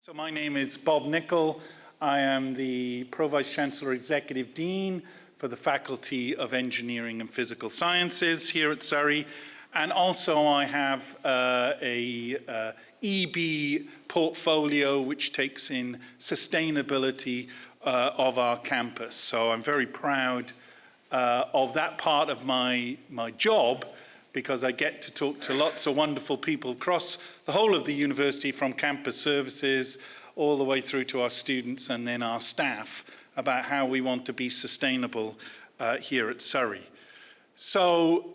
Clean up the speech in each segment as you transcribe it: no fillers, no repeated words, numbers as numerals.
So my name is Bob Nichol. I am the Pro-Vice Chancellor Executive Dean for the Faculty of Engineering and Physical Sciences here at Surrey. And also I have a EB portfolio which takes in sustainability of our campus. So I'm very proud of that part of my job, because I get to talk to lots of wonderful people across the whole of the university, from campus services all the way through to our students and then our staff, about how we want to be sustainable here at Surrey. So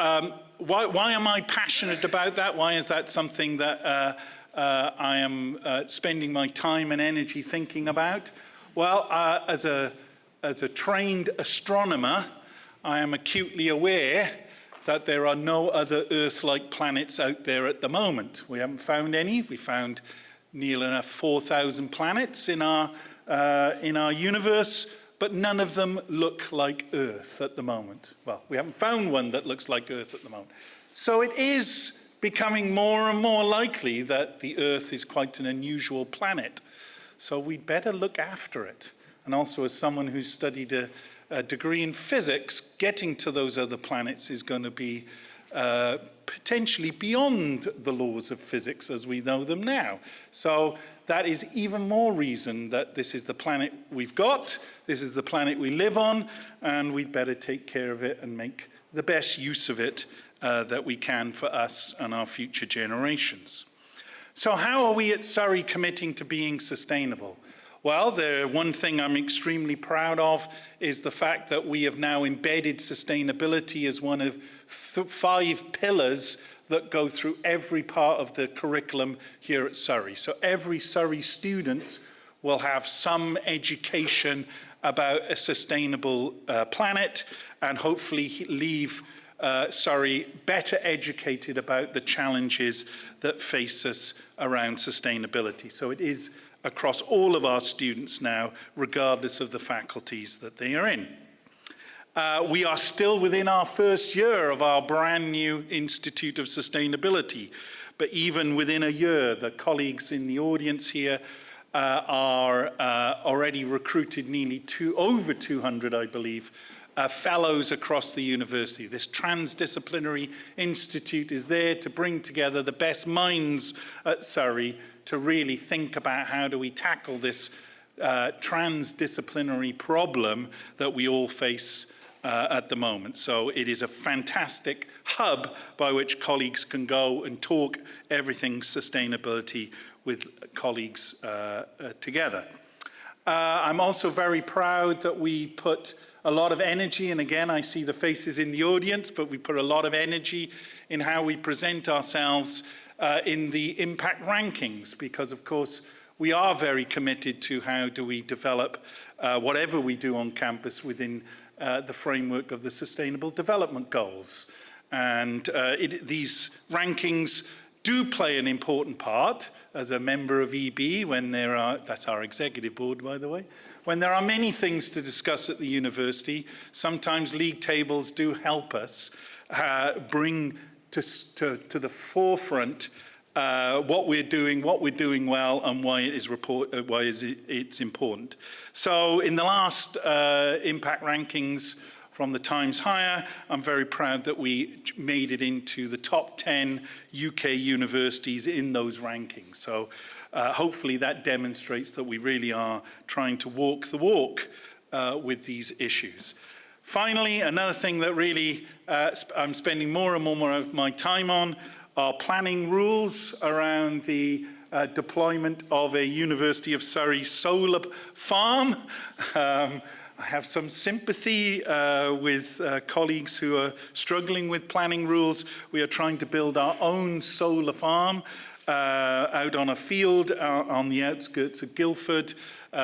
why am I passionate about that? Why is that something that I am spending my time and energy thinking about? Well, as a trained astronomer, I am acutely aware that there are no other Earth-like planets out there at the moment. We haven't found any. We found nearly enough 4,000 planets in our universe, but none of them look like Earth at the moment. Well, we haven't found one that looks like Earth at the moment. So it is becoming more and more likely that the Earth is quite an unusual planet. So we'd better look after it. And also, as someone who's studied a degree in physics, getting to those other planets is going to be potentially beyond the laws of physics as we know them now. So that is even more reason that this is the planet we've got, this is the planet we live on, and we'd better take care of it and make the best use of it that we can for us and our future generations. So how are we at Surrey committing to being sustainable? Well, the one thing I'm extremely proud of is the fact that we have now embedded sustainability as one of 5 pillars that go through every part of the curriculum here at Surrey. So every Surrey student will have some education about a sustainable planet, and hopefully leave Surrey better educated about the challenges that face us around sustainability. So it is across all of our students now, regardless of the faculties that they are in. We are still within our first year of our brand new Institute of Sustainability, but even within a year, the colleagues in the audience here are already recruited nearly over 200, I believe, fellows across the university. This transdisciplinary institute is there to bring together the best minds at Surrey to really think about how do we tackle this transdisciplinary problem that we all face at the moment. So it is a fantastic hub by which colleagues can go and talk everything sustainability with colleagues together. I'm also very proud that we put a lot of energy, and again I see the faces in the audience, but we put a lot of energy in how we present ourselves in the impact rankings, because of course we are very committed to how do we develop whatever we do on campus within the framework of the Sustainable Development Goals. And these rankings do play an important part. As a member of EB, when there are, that's our executive board by the way, when there are many things to discuss at the university, sometimes league tables do help us bring to the forefront what we're doing well, and why it's important. So in the last impact rankings from the Times Higher, I'm very proud that we made it into the top 10 UK universities in those rankings. So hopefully that demonstrates that we really are trying to walk the walk with these issues. Finally, another thing that really I'm spending more and more of my time on are planning rules around the deployment of a University of Surrey solar farm. I have some sympathy with colleagues who are struggling with planning rules. We are trying to build our own solar farm out on a field on the outskirts of Guildford.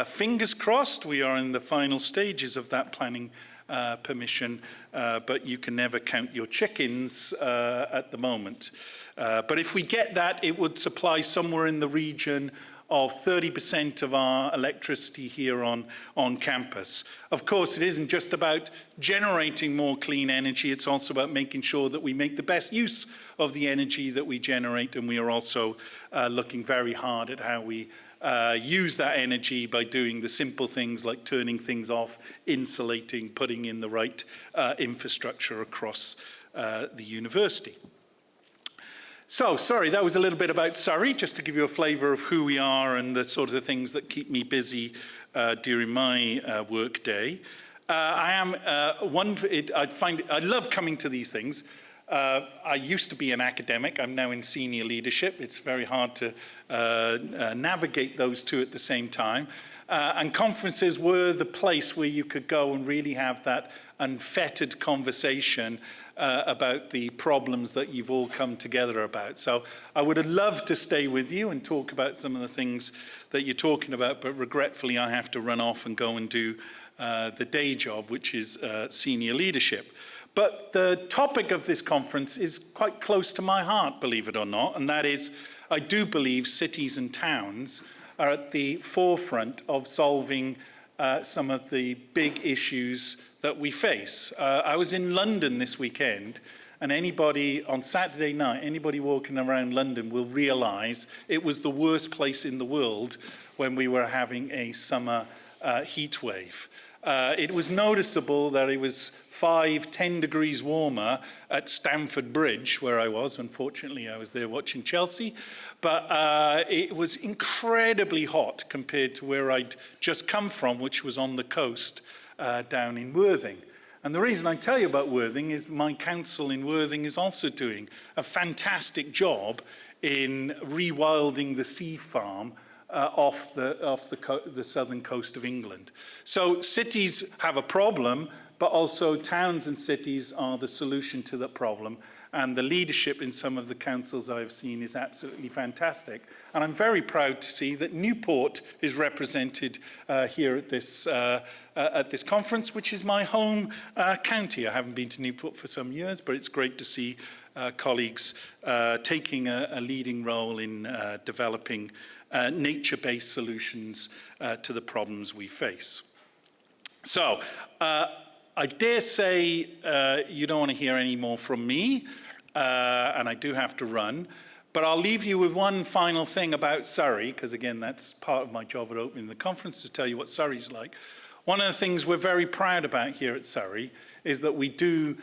Fingers crossed, we are in the final stages of that planning permission, but you can never count your chickens at the moment. But if we get that, it would supply somewhere in the region of 30% of our electricity here on campus. Of course, it isn't just about generating more clean energy, it's also about making sure that we make the best use of the energy that we generate, and we are also looking very hard at how we use that energy by doing the simple things like turning things off, insulating, putting in the right infrastructure across the university. So, sorry, that was a little bit about Surrey, just to give you a flavour of who we are and the sort of things that keep me busy during my work day. I love coming to these things. I used to be an academic. I'm now in senior leadership. It's very hard to navigate those two at the same time. And conferences were the place where you could go and really have that unfettered conversation about the problems that you've all come together about. So I would have loved to stay with you and talk about some of the things that you're talking about, but regretfully I have to run off and go and do the day job, which is senior leadership. But the topic of this conference is quite close to my heart, believe it or not, and that is, I do believe cities and towns are at the forefront of solving some of the big issues that we face. I was in London this weekend, and anybody on Saturday night, anybody walking around London will realise it was the worst place in the world when we were having a summer heat wave. It was noticeable that it was 5-10 degrees warmer at Stamford Bridge, where I was. Unfortunately, I was there watching Chelsea. But it was incredibly hot compared to where I'd just come from, which was on the coast down in Worthing. And the reason I tell you about Worthing is my council in Worthing is also doing a fantastic job in rewilding the sea farm off the southern coast of England. So cities have a problem, but also towns and cities are the solution to that problem. And the leadership in some of the councils I've seen is absolutely fantastic. And I'm very proud to see that Newport is represented here at this conference, which is my home county. I haven't been to Newport for some years, but it's great to see colleagues taking a leading role in developing nature-based solutions to the problems we face. So, I dare say you don't want to hear any more from me, and I do have to run, but I'll leave you with one final thing about Surrey, because again, that's part of my job at opening the conference, to tell you what Surrey's like. One of the things we're very proud about here at Surrey is that we do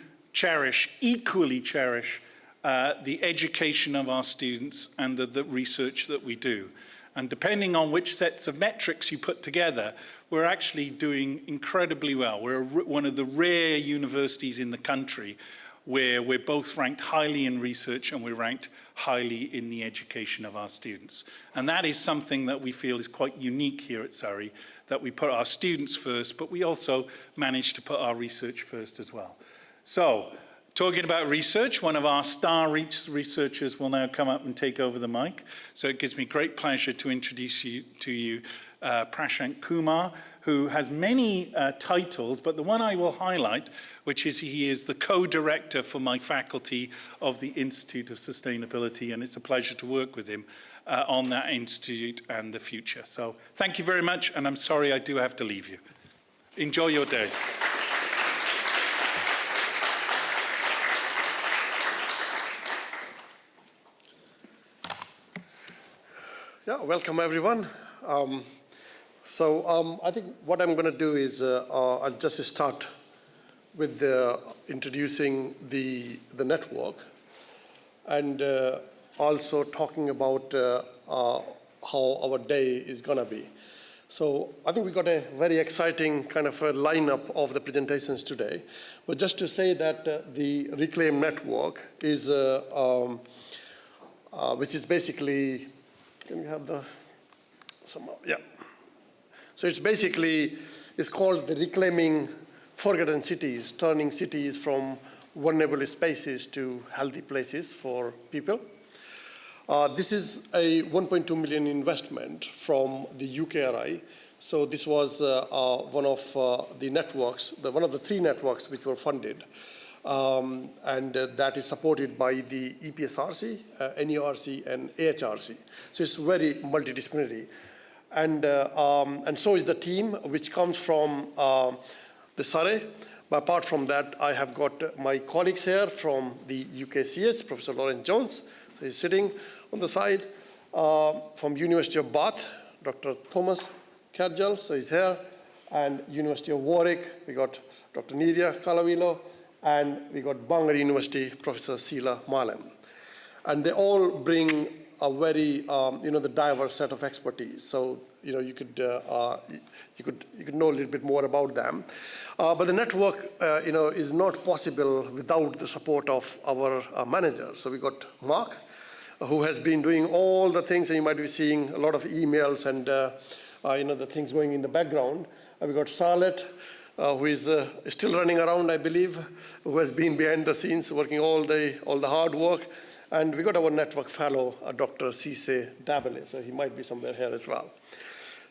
equally cherish the education of our students and the research that we do. And depending on which sets of metrics you put together, we're actually doing incredibly well. We're one of the rare universities in the country where we're both ranked highly in research and we're ranked highly in the education of our students. And that is something that we feel is quite unique here at Surrey, that we put our students first, but we also manage to put our research first as well. So, talking about research, one of our star researchers will now come up and take over the mic. So it gives me great pleasure to introduce to you Prashant Kumar, who has many titles, but the one I will highlight, which is he is the co-director for my faculty of the Institute of Sustainability, and it's a pleasure to work with him on that institute and the future. So thank you very much, and I'm sorry I do have to leave you. Enjoy your day. Yeah, welcome everyone. I think what I'm going to do is I'll just start with introducing the network and also talking about how our day is going to be. So I think we got a very exciting kind of a lineup of the presentations today. But just to say that the Reclaim network is, which is basically, can we have the, yeah. So it's basically, it's called the Reclaiming Forgotten Cities, turning cities from vulnerable spaces to healthy places for people. This is a 1.2 million investment from the UKRI. So this was one of the networks, one of the 3 networks which were funded. And that is supported by the EPSRC, NERC, and AHRC. So it's very multidisciplinary. And so is the team, which comes from the Surrey. But apart from that, I have got my colleagues here from the UKCH, Professor Lawrence Jones, so he's sitting on the side, from University of Bath, Dr. Thomas Cadgell, so he's here, and University of Warwick, we got Dr. Nidia Kalavilo, and we got Bangor University, Professor Sheila Marlem. And they all bring a very, the diverse set of expertise. So, you could know a little bit more about them. But the network, is not possible without the support of our managers. So we got Mark, who has been doing all the things, and you might be seeing a lot of emails and, the things going in the background. We got Charlotte, who is still running around, I believe, who has been behind the scenes working all the hard work. And we got our network fellow, Dr. Cisse Dabele, so he might be somewhere here as well.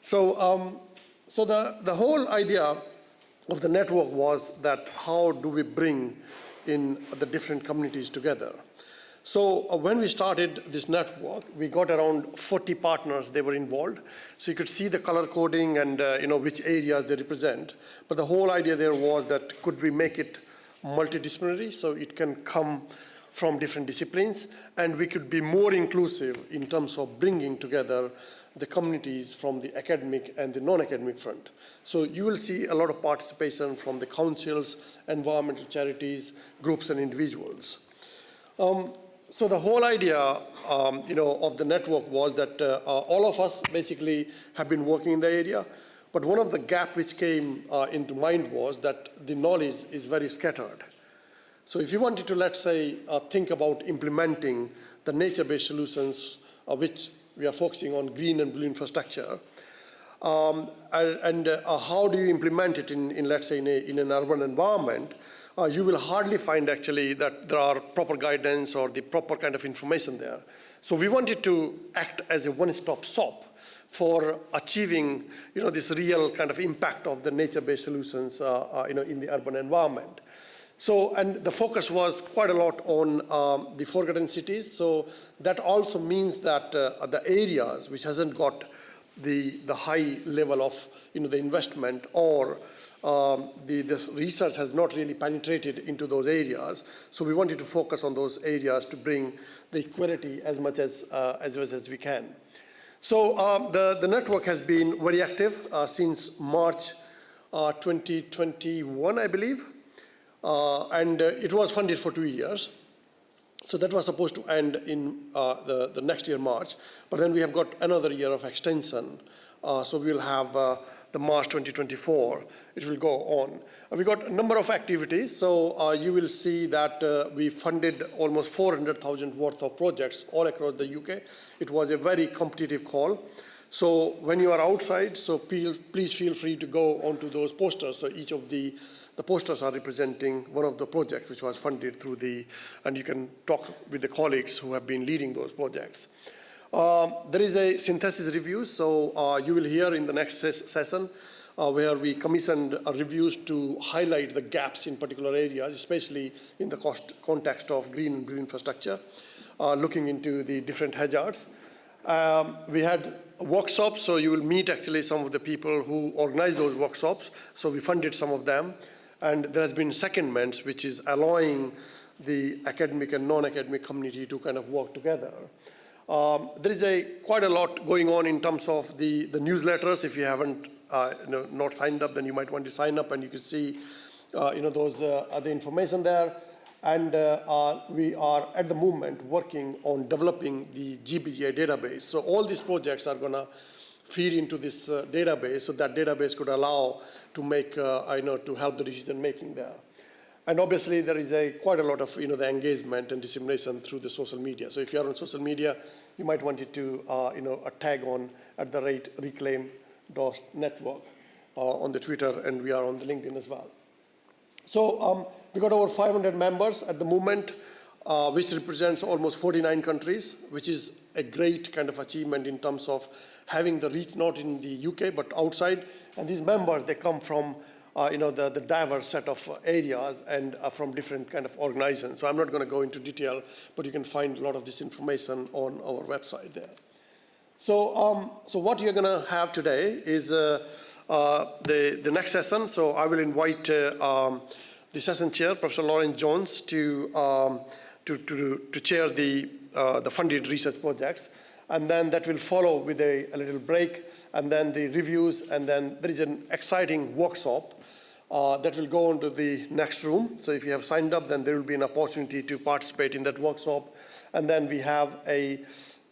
So, the whole idea of the network was that how do we bring in the different communities together? So when we started this network, we got around 40 partners, they were involved. So you could see the color coding and which areas they represent. But the whole idea there was that could we make it multidisciplinary, so it can come from different disciplines, and we could be more inclusive in terms of bringing together the communities from the academic and the non-academic front. So you will see a lot of participation from the councils, environmental charities, groups and individuals. So the whole idea of the network was that all of us basically have been working in the area, but one of the gaps which came into mind was that the knowledge is very scattered. So if you wanted to, let's say, think about implementing the nature-based solutions, which we are focusing on green and blue infrastructure, and how do you implement it in let's say, in an urban environment, you will hardly find actually that there are proper guidance or the proper kind of information there. So we wanted to act as a one-stop shop for achieving, this real kind of impact of the nature-based solutions, in the urban environment. So, and the focus was quite a lot on the forgotten cities. So that also means that the areas which hasn't got the high level of, the investment or the research has not really penetrated into those areas. So we wanted to focus on those areas to bring the equality as much as we can. So the network has been very active since March 2021, I believe. And it was funded for 2 years. So that was supposed to end in the next year, March. But then we have got another year of extension. So we will have the March 2024. It will go on. We got a number of activities. So you will see that we funded almost 400,000 worth of projects all across the UK. It was a very competitive call. So when you are outside, so please feel free to go onto those posters. So each of the posters are representing one of the projects which was funded through and you can talk with the colleagues who have been leading those projects. There is a synthesis review, so you will hear in the next session where we commissioned reviews to highlight the gaps in particular areas, especially in the context of green and blue infrastructure, looking into the different hazards. We had workshops, so you will meet actually some of the people who organized those workshops, so we funded some of them. And there has been secondments, which is allowing the academic and non-academic community to kind of work together. There is quite a lot going on in terms of the newsletters. If you haven't not signed up, then you might want to sign up, and you can see those other information there. And we are at the moment working on developing the GBGI database. So all these projects are going to feed into this database, so that database could allow to make, to help the decision making there. And obviously there is quite a lot of, the engagement and dissemination through the social media. So if you are on social media, you might want it to, a tag on @reclaim.network on the Twitter, and we are on the LinkedIn as well. So we got over 500 members at the moment, which represents almost 49 countries, which is a great kind of achievement in terms of having the reach not in the UK but outside. And these members, they come from the diverse set of areas and from different kind of organizations. So I'm not going to go into detail, but you can find a lot of this information on our website there. So what you're going to have today is the next session. So I will invite the session chair, Professor Lauren Jones, to chair the funded research projects, and then that will follow with a little break, and then the reviews, and then there is an exciting workshop that will go into the next room. So if you have signed up, then there will be an opportunity to participate in that workshop. And then we have a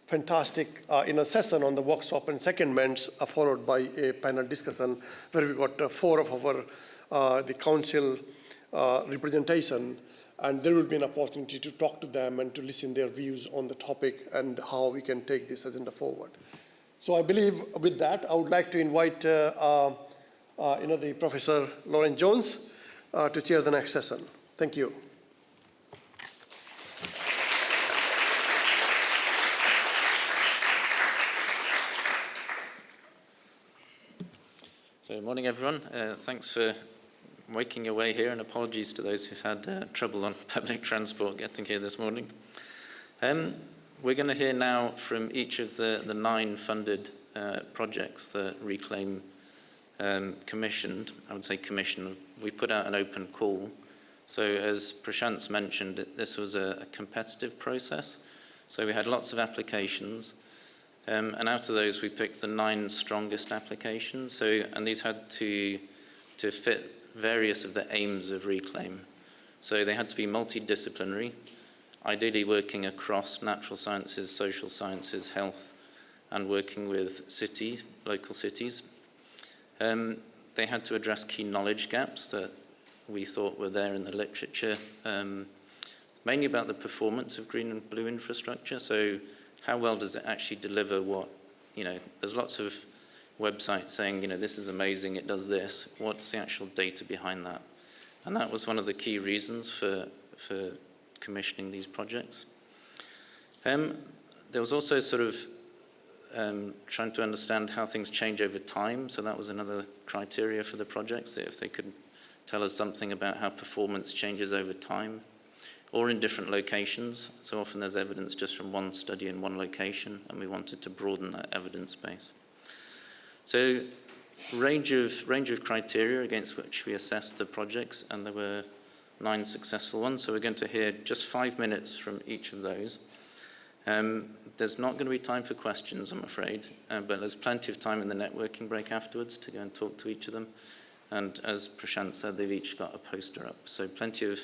fantastic session on the workshop and secondments, followed by a panel discussion where we got 4 of our the council representation, and there will be an opportunity to talk to them and to listen their views on the topic and how we can take this agenda forward. So I believe with that, I would like to invite the Professor Lauren Jones to chair the next session. Thank you. So, morning everyone. Thanks for making your way here, and apologies to those who've had trouble on public transport getting here this morning. We're going to hear now from each of the 9 funded projects that Reclaim commissioned. I would say commissioned. We put out an open call. So as Prashant's mentioned, this was a competitive process. So we had lots of applications. And out of those, we picked the 9 strongest applications. And these had to fit various of the aims of Reclaim. So they had to be multidisciplinary, ideally working across natural sciences, social sciences, health, and working with cities, local cities. They had to address key knowledge gaps that we thought were there in the literature, mainly about the performance of green and blue infrastructure. So how well does it actually deliver what, there's lots of websites saying, this is amazing, it does this. What's the actual data behind that? And that was one of the key reasons for commissioning these projects. There was also sort of trying to understand how things change over time. So that was another criteria for the projects, that if they could tell us something about how performance changes over time or in different locations. So often there's evidence just from one study in one location, and we wanted to broaden that evidence base. So range of criteria against which we assessed the projects, and there were 9 successful ones. So we're going to hear just 5 minutes from each of those. There's not going to be time for questions, I'm afraid, but there's plenty of time in the networking break afterwards to go and talk to each of them. And as Prashant said, they've each got a poster up. So plenty of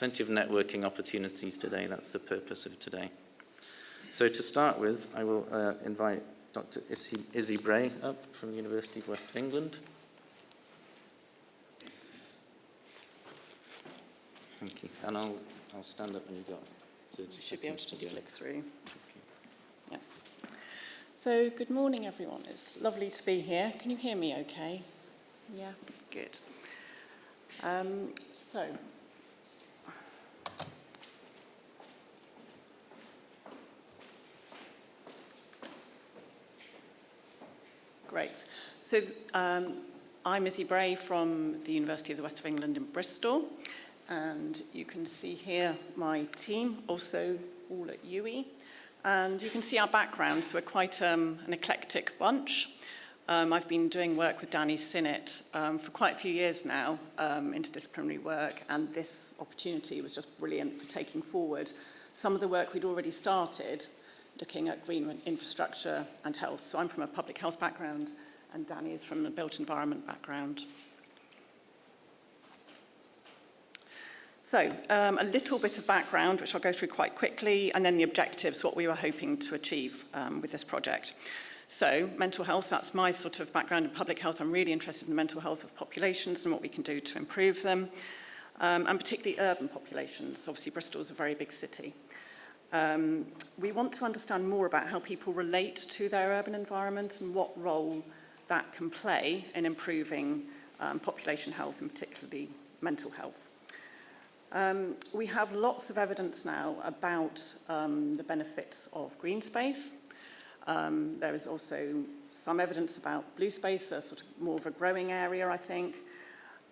networking opportunities today. That's the purpose of today. So to start with, I will invite Dr. Izzy Bray up from the University of West of England. Thank you. And I'll stand up when you've got 30 seconds. You should be able to just flick through. Okay. Yeah. So good morning, everyone. It's lovely to be here. Can you hear me okay? Yeah, good. Great. So I'm Izzy Bray from the University of the West of England in Bristol, and you can see here my team, also all at UE, and you can see our backgrounds. So we're quite an eclectic bunch. I've been doing work with Danny Sinnott for quite a few years now, interdisciplinary work, and this opportunity was just brilliant for taking forward some of the work we'd already started, looking at green infrastructure and health. So I'm from a public health background, and Danny is from a built environment background. So a little bit of background, which I'll go through quite quickly, and then the objectives, what we were hoping to achieve with this project. So mental health, that's my sort of background in public health. I'm really interested in the mental health of populations and what we can do to improve them, and particularly urban populations. Obviously, Bristol is a very big city. We want to understand more about how people relate to their urban environment and what role that can play in improving population health, and particularly mental health. We have lots of evidence now about the benefits of green space. There is also some evidence about blue space, a sort of more of a growing area, I think.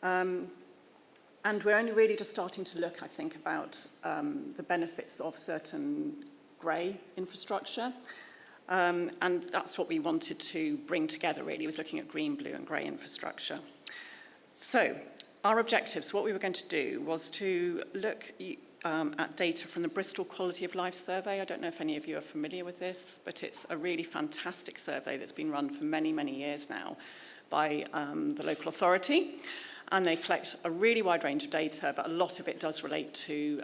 And we're only really just starting to look, I think, about the benefits of certain grey infrastructure. And that's what we wanted to bring together, really, was looking at green, blue and grey infrastructure. So our objectives, what we were going to do was to look, at data from the Bristol Quality of Life Survey. I don't know if any of you are familiar with this, but it's a really fantastic survey that's been run for many, many years now by the local authority. And they collect a really wide range of data, but a lot of it does relate to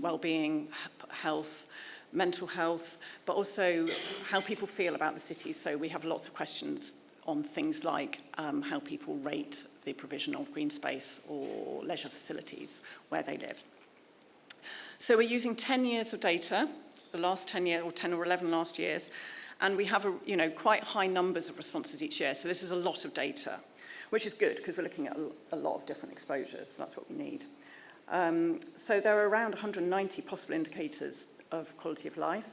well-being, health, mental health, but also how people feel about the city. So we have lots of questions on things like how people rate the provision of green space or leisure facilities where they live. So we're using 10 years of data, the last 10 years, or 10 or 11 last years, and we have quite high numbers of responses each year. So this is a lot of data, which is good because we're looking at a lot of different exposures. So that's what we need. So there are around 190 possible indicators of quality of life,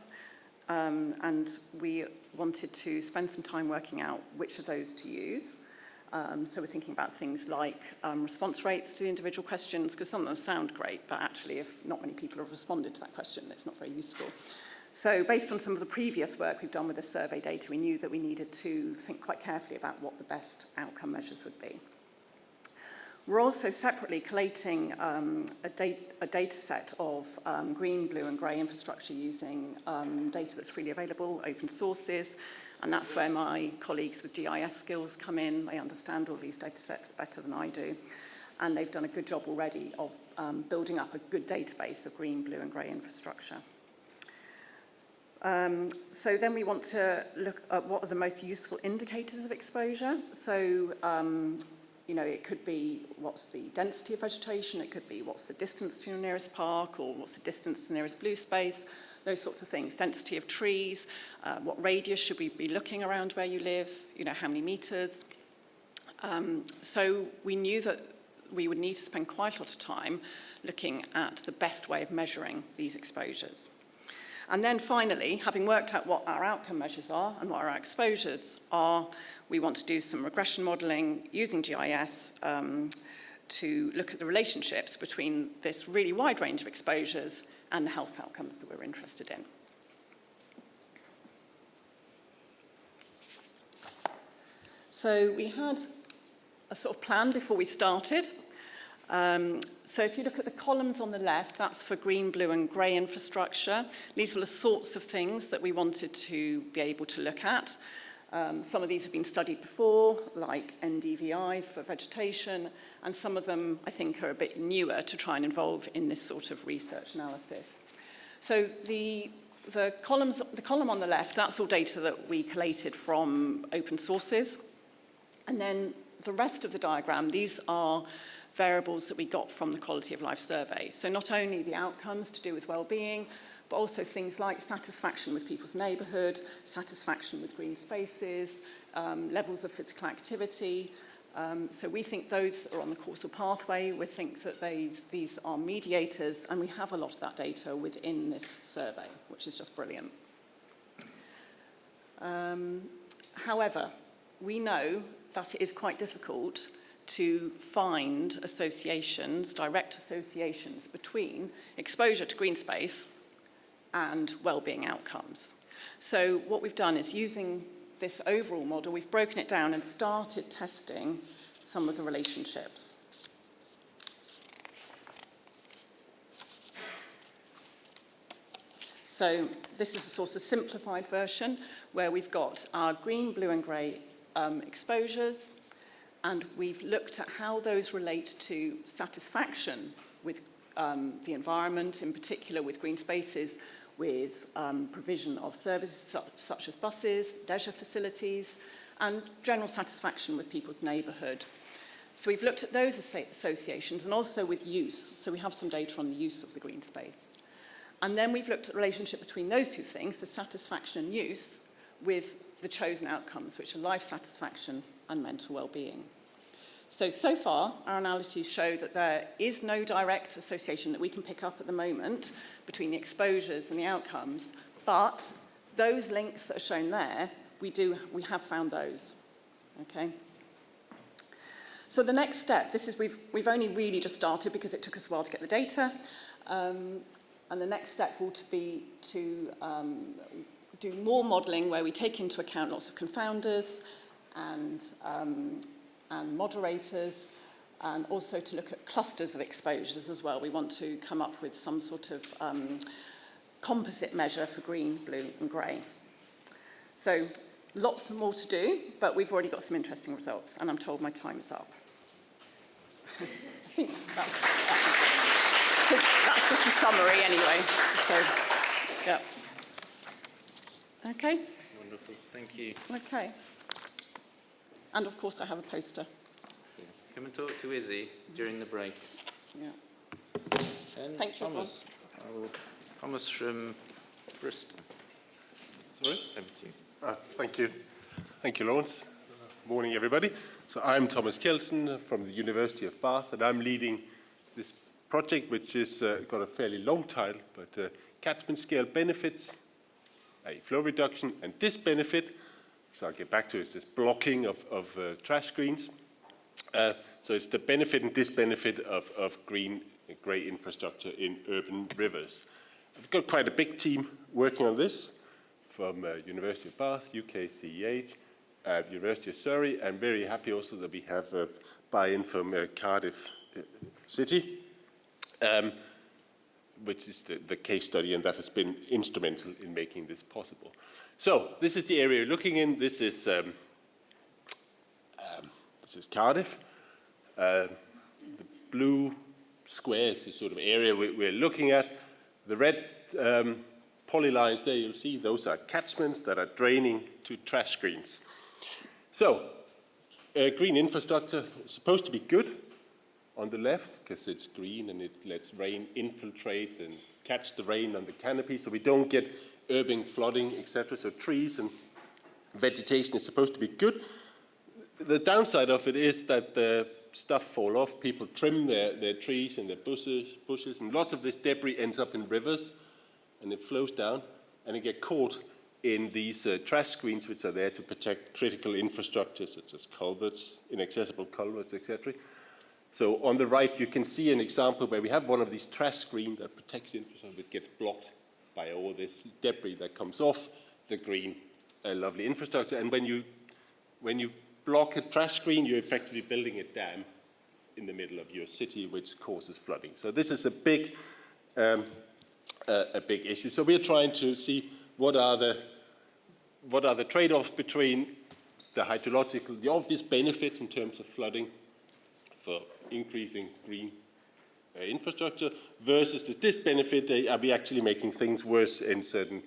and we wanted to spend some time working out which of those to use. So we're thinking about things like response rates to the individual questions, because some of them sound great, but actually if not many people have responded to that question, it's not very useful. So based on some of the previous work we've done with the survey data, we knew that we needed to think quite carefully about what the best outcome measures would be. We're also separately collating a data set of green, blue and grey infrastructure using data that's freely available, open sources, and that's where my colleagues with GIS skills come in. They understand all these data sets better than I do, and they've done a good job already of building up a good database of green, blue and grey infrastructure. So then we want to look at what are the most useful indicators of exposure. So it could be what's the density of vegetation, it could be what's the distance to your nearest park, or what's the distance to the nearest blue space, those sorts of things. Density of trees, what radius should we be looking around where you live, how many meters. So we knew that we would need to spend quite a lot of time looking at the best way of measuring these exposures. And then finally, having worked out what our outcome measures are and what our exposures are, we want to do some regression modelling using GIS to look at the relationships between this really wide range of exposures and the health outcomes that we're interested in. So we had a sort of plan before we started. So if you look at the columns on the left, that's for green, blue and grey infrastructure. These are the sorts of things that we wanted to be able to look at. Some of these have been studied before, like NDVI for vegetation, and some of them I think are a bit newer to try and involve in this sort of research analysis. So the column on the left, that's all data that we collated from open sources. And then the rest of the diagram, these are variables that we got from the Quality of Life Survey. So not only the outcomes to do with well-being, but also things like satisfaction with people's neighbourhood, satisfaction with green spaces, levels of physical activity. So we think those are on the causal pathway. We think that these are mediators, and we have a lot of that data within this survey, which is just brilliant. However, we know that it is quite difficult to find associations, direct associations between exposure to green space and well-being outcomes. So what we've done is, using this overall model, we've broken it down and started testing some of the relationships. So this is a sort of simplified version where we've got our green, blue and grey exposures, and we've looked at how those relate to satisfaction with the environment, in particular with green spaces, with provision of services such as buses, leisure facilities, and general satisfaction with people's neighbourhood. So we've looked at those associations, and also with use. So we have some data on the use of the green space. And then we've looked at the relationship between those two things, so satisfaction and use, with the chosen outcomes, which are life satisfaction and mental well-being. So far, our analyses show that there is no direct association that we can pick up at the moment between the exposures and the outcomes, but those links that are shown there, we have found those, okay? So the next step, we've only really just started because it took us a while to get the data, and the next step will be to do more modelling where we take into account lots of confounders and moderators, and also to look at clusters of exposures as well. We want to come up with some sort of composite measure for green, blue and grey. So lots more to do, but we've already got some interesting results, and I'm told my time is up. I think that's just a summary anyway. So, yeah. Okay. Wonderful, thank you. Okay. And of course I have a poster. Come and talk to Izzy during the break. Yeah. And Thank you, Thomas. Thomas from Bristol. Sorry? Over to you. Thank you. Thank you, Lawrence. Morning, everybody. So I'm Thomas Kelsen from the University of Bath, and I'm leading this project, which has got a fairly long title, but catchment-scale benefits, flow reduction, and disbenefit. So I'll get back to it. It's this blocking of trash screens. So it's the benefit and disbenefit of green and grey infrastructure in urban rivers. I've got quite a big team working on this from University of Bath, UKCEH, University of Surrey. I'm very happy also that we have buy-in from Cardiff City, which is the case study, and that has been instrumental in making this possible. So this is the area you're looking in. This is Cardiff. The blue square is the sort of area we're looking at. The red polylines there, you'll see those are catchments that are draining to trash screens. So green infrastructure is supposed to be good on the left because it's green and it lets rain infiltrate and catch the rain on the canopy, so we don't get urban flooding, etc. So trees and vegetation is supposed to be good. The downside of it is that the stuff fall off. People trim their trees and their bushes, and lots of this debris ends up in rivers, and it flows down, and it gets caught in these trash screens, which are there to protect critical infrastructure, such as culverts, inaccessible culverts, etc. So on the right, you can see an example where we have one of these trash screens that protects the infrastructure, which gets blocked by all this debris that comes off the green, lovely infrastructure. And when you block a trash screen, you're effectively building a dam in the middle of your city, which causes flooding. So this is a big issue. So we're trying to see what are the trade-offs between the hydrological, the obvious benefits in terms of flooding for increasing green infrastructure versus the disbenefit. Are we actually making things worse in certain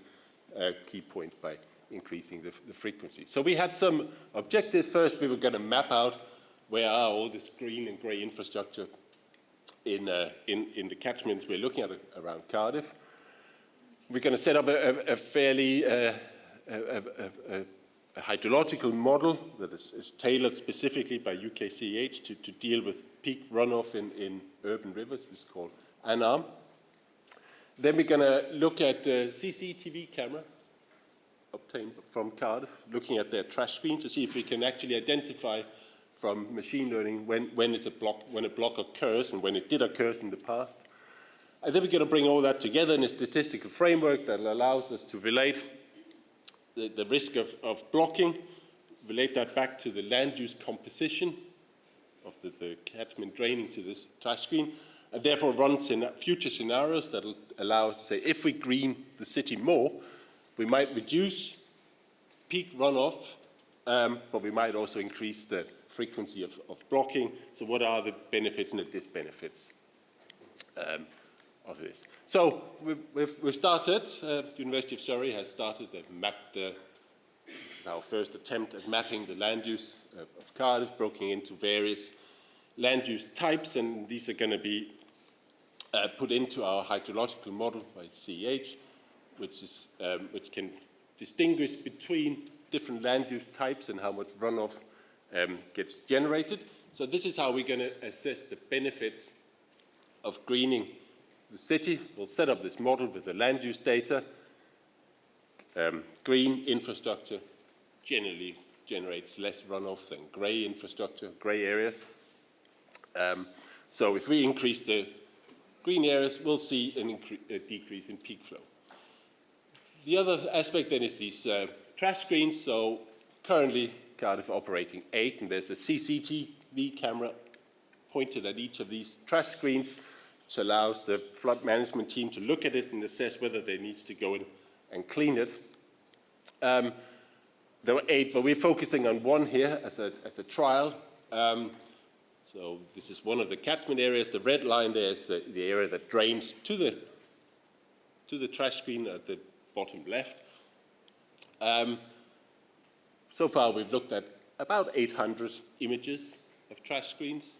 key points by increasing the frequency? So we had some objectives. First, we were going to map out where are all this green and grey infrastructure in the catchments we're looking at around Cardiff. We're going to set up a fairly a hydrological model that is tailored specifically by UKCEH to deal with peak runoff in urban rivers. It's called ANARM. Then we're going to look at CCTV camera obtained from Cardiff, looking at their trash screen to see if we can actually identify from machine learning when a block occurs and when it did occur in the past. And then we're going to bring all that together in a statistical framework that allows us to relate the risk of blocking, relate that back to the land use composition of the catchment draining to this trash screen, and therefore run future scenarios that will allow us to say, if we green the city more, we might reduce peak runoff, but we might also increase the frequency of blocking. So what are the benefits and the disbenefits of this? So we've started, University of Surrey has started, they've mapped this is our first attempt at mapping the land use of Cardiff, broken into various land use types, and these are going to be put into our hydrological model by CEH, which can distinguish between different land use types and how much runoff gets generated. So this is how we're going to assess the benefits of greening the city. We'll set up this model with the land use data. Green infrastructure generally generates less runoff than grey infrastructure, grey areas. So if we increase the green areas, we'll see a decrease in peak flow. The other aspect then is these trash screens. So currently Cardiff operating 8, and there's a CCTV camera pointed at each of these trash screens, which allows the flood management team to look at it and assess whether they need to go in and clean it. There were 8, but we're focusing on 1 here as a trial. So this is one of the catchment areas. The red line there is the area that drains to the trash screen at the bottom left. So far, we've looked at about 800 images of trash screens.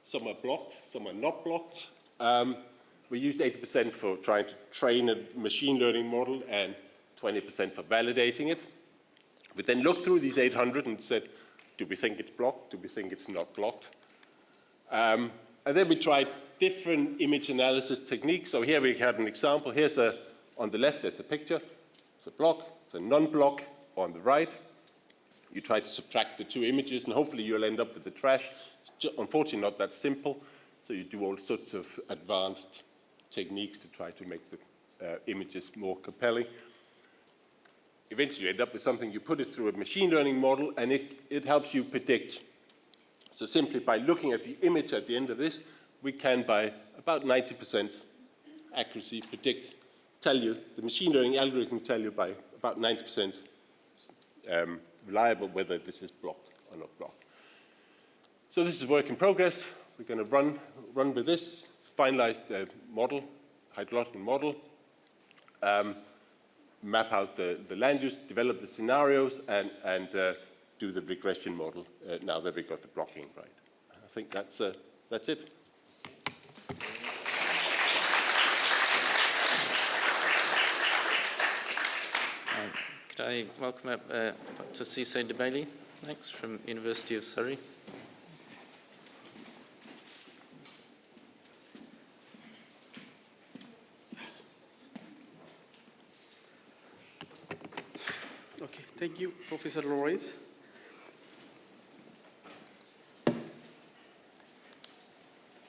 Some are blocked, some are not blocked. We used 80% for trying to train a machine learning model and 20% for validating it. We then looked through these 800 and said, do we think it's blocked? Do we think it's not blocked? And then we tried different image analysis techniques. So here we had an example. Here's on the left, there's a picture. It's a block, it's a non-block on the right. You try to subtract the 2 images, and hopefully you'll end up with the trash. It's unfortunately not that simple, so you do all sorts of advanced techniques to try to make the images more compelling. Eventually you end up with something, you put it through a machine learning model, and it helps you predict. So simply by looking at the image at the end of this, we can, by about 90% accuracy, tell you, the machine learning algorithm tell you by about 90% reliable whether this is blocked or not blocked. So this is work in progress. We're going to run with this, finalize the model, hydrological model, map out the land use, develop the scenarios, and do the regression model now that we got the blocking right. I think that's it. Could I welcome up Dr. Cisse de Bailey next from University of Surrey. Okay, thank you, Professor Lawrence.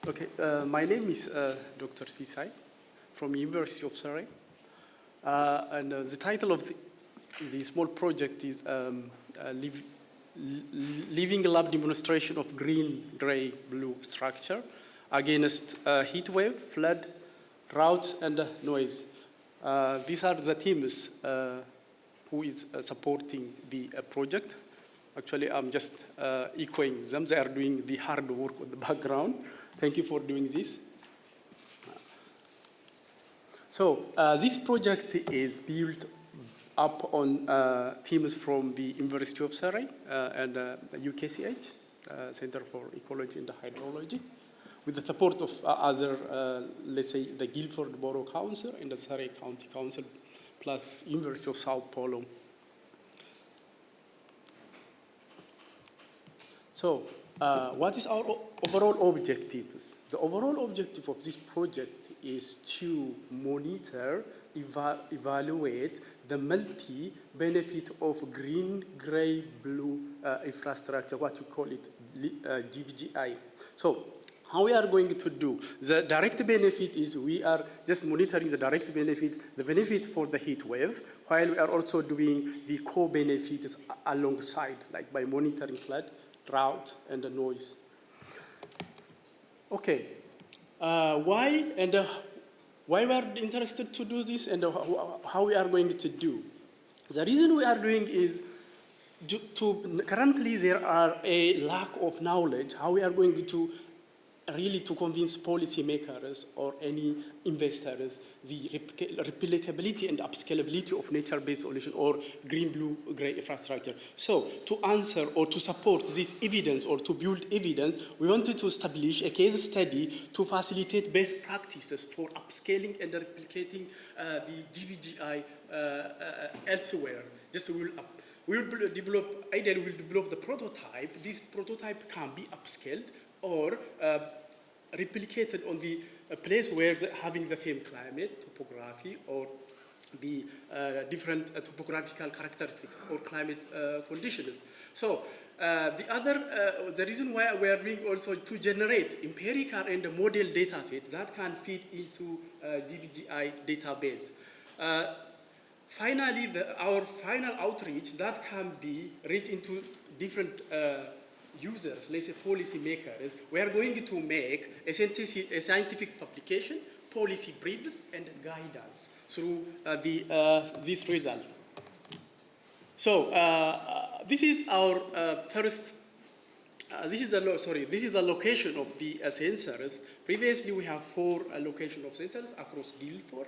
Okay, my name is Dr. Cisse from University of Surrey. And the title of the small project is Living Lab Demonstration of Green, Gray, Blue Structure Against Heat Wave, Flood, Drought, and Noise. These are the teams who is supporting the project. Actually, I'm just echoing them. They are doing the hard work on the background. Thank you for doing this. So this project is built up on teams from the University of Surrey and the UKCH, Center for Ecology and Hydrology, with the support of other, let's say, the Guildford Borough Council and the Surrey County Council, plus University of Sao Paulo. So what is our overall objectives? The overall objective of this project is to monitor, evaluate the multi-benefit of green, gray, blue infrastructure, what you call it, GBGI. So how we are going to do? The direct benefit is we are just monitoring the direct benefit, the benefit for the heat wave, while we are also doing the co-benefits alongside, like by monitoring flood, drought, and the noise. Okay, why we are interested to do this and how we are going to do? The reason we are doing is currently there are a lack of knowledge how we are going to really to convince policymakers or any investors the replicability and upscalability of nature-based solution or green, blue, gray infrastructure. So to answer or to support this evidence or to build evidence, we wanted to establish a case study to facilitate best practices for upscaling and replicating the GBGI elsewhere. Just we'll develop the prototype. This prototype can be upscaled or replicated on the place where having the same climate, topography, or the different topographical characteristics or climate conditions. So the reason why we are doing also to generate empirical and model data set that can feed into GBGI database. Finally, our final outreach that can be read into different users, let's say policy makers, we are going to make a scientific publication, policy briefs, and guidance through these results. So this is our first. This is the location of the sensors. Previously, we have 4 locations of sensors across Guildford,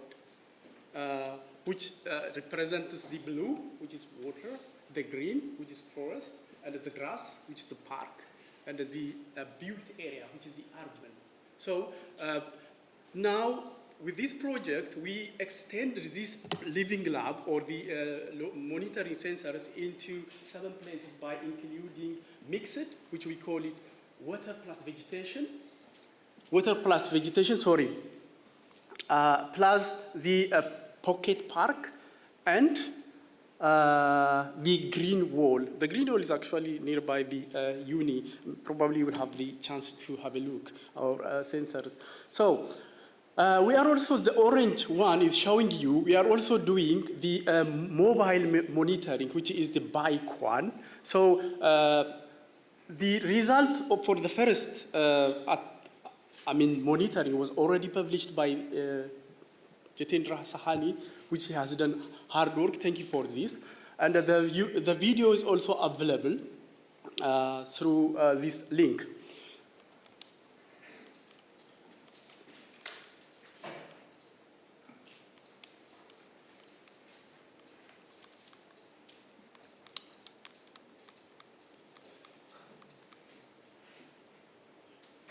which represents the blue, which is water, the green, which is forest, and the grass, which is the park, and the built area, which is the urban. So now, with this project, we extended this living lab or the monitoring sensors into 7 places by including mixed, which we call it water plus vegetation, plus the pocket park, and the green wall. The green wall is actually nearby the uni. Probably you will have the chance to have a look at our sensors. So we are also, the orange one is showing you, we are also doing the mobile monitoring, which is the bike one. So the result for the first monitoring was already published by Jitendra Sahani, which has done hard work. Thank you for this. And the video is also available through this link.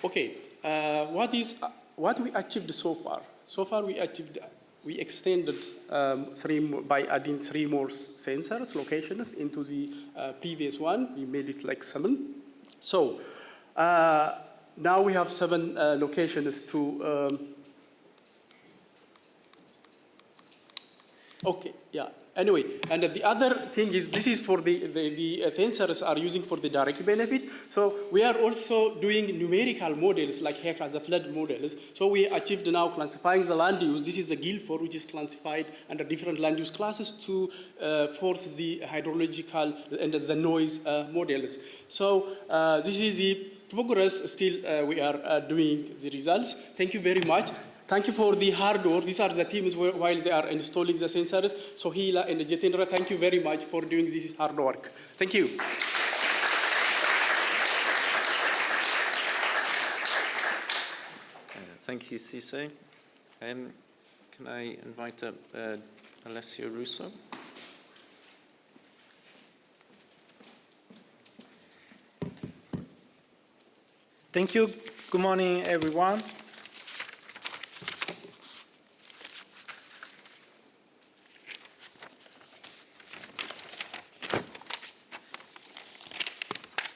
Okay, what we achieved so far? So far we extended by adding 3 more sensors locations into the previous one. We made it like 7. So now we have 7 locations to. Okay, yeah. Anyway, and the other thing is, this is for the sensors are using for the direct benefit. So we are also doing numerical models like haircuts, the flood models. So we achieved now classifying the land use. This is the Guildford, which is classified under different land use classes to force the hydrological and the noise models. So this is the progress. Still, we are doing the results. Thank you very much. Thank you for the hard work. These are the teams while they are installing the sensors. Sohila and Jitendra, thank you very much for doing this hard work. Thank you. Thank you, Cisse. Can I invite up Alessio Russo? Thank you. Good morning, everyone.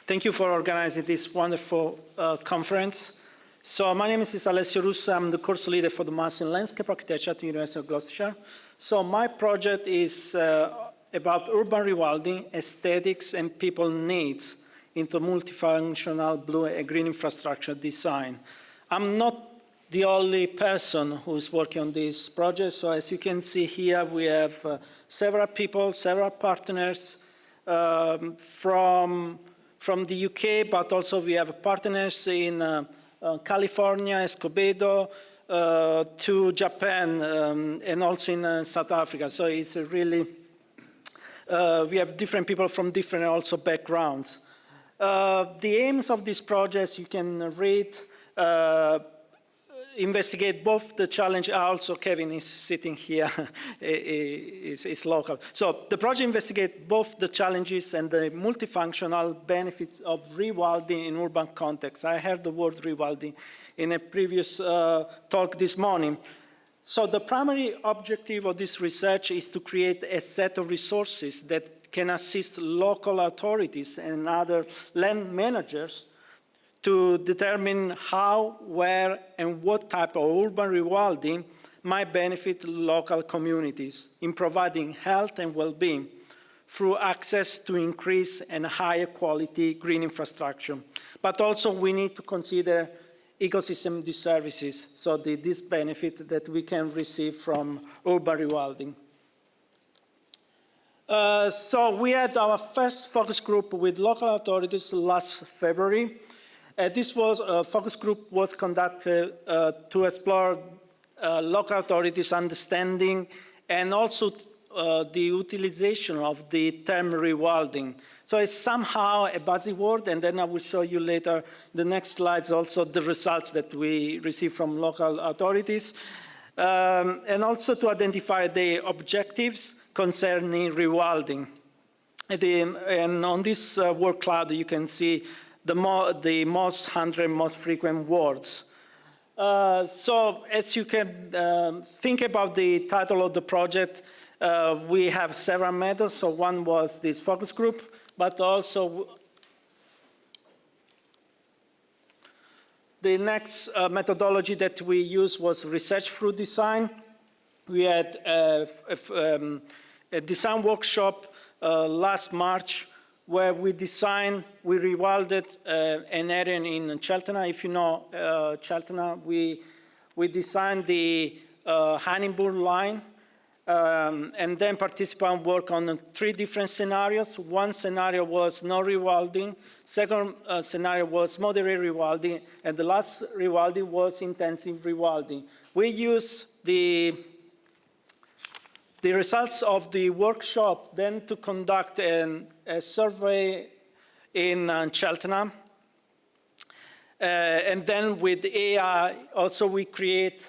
Thank you for organizing this wonderful conference. So my name is Alessio Russo. I'm the course leader for the Master in Landscape Architecture at the University of Gloucestershire. So my project is about urban rewilding, aesthetics, and people needs into multifunctional blue and green infrastructure design. I'm not the only person who's working on this project. So as you can see here, we have several people, several partners from the UK, but also we have partners in California, Escobedo, to Japan, and also in South Africa. So it's really, we have different people from different also backgrounds. The aims of this project, you can read, investigate both the challenge, also Kevin is sitting here, is local. So the project investigates both the challenges and the multifunctional benefits of rewilding in urban context. I heard the word rewilding in a previous talk this morning. So the primary objective of this research is to create a set of resources that can assist local authorities and other land managers to determine how, where, and what type of urban rewilding might benefit local communities in providing health and well-being through access to increased and higher quality green infrastructure. But also we need to consider ecosystem disservices, so this benefit that we can receive from urban rewilding. So we had our first focus group with local authorities last February. This focus group was conducted to explore local authorities' understanding and also the utilization of the term rewilding. So it's somehow a buzzword, and then I will show you later the next slides also the results that we received from local authorities, and also to identify the objectives concerning rewilding. And on this word cloud, you can see the 100 most frequent words. So as you can think about the title of the project, we have several methods. So one was this focus group, but also the next methodology that we used was research through design. We had a design workshop last March where we rewilded an area in Cheltenham. If you know Cheltenham, we designed the Honeyburn line, and then participants worked on 3 different scenarios. One scenario was no rewilding, second scenario was moderate rewilding, and the last rewilding was intensive rewilding. We used the results of the workshop then to conduct a survey in Cheltenham. And then with AI, also we create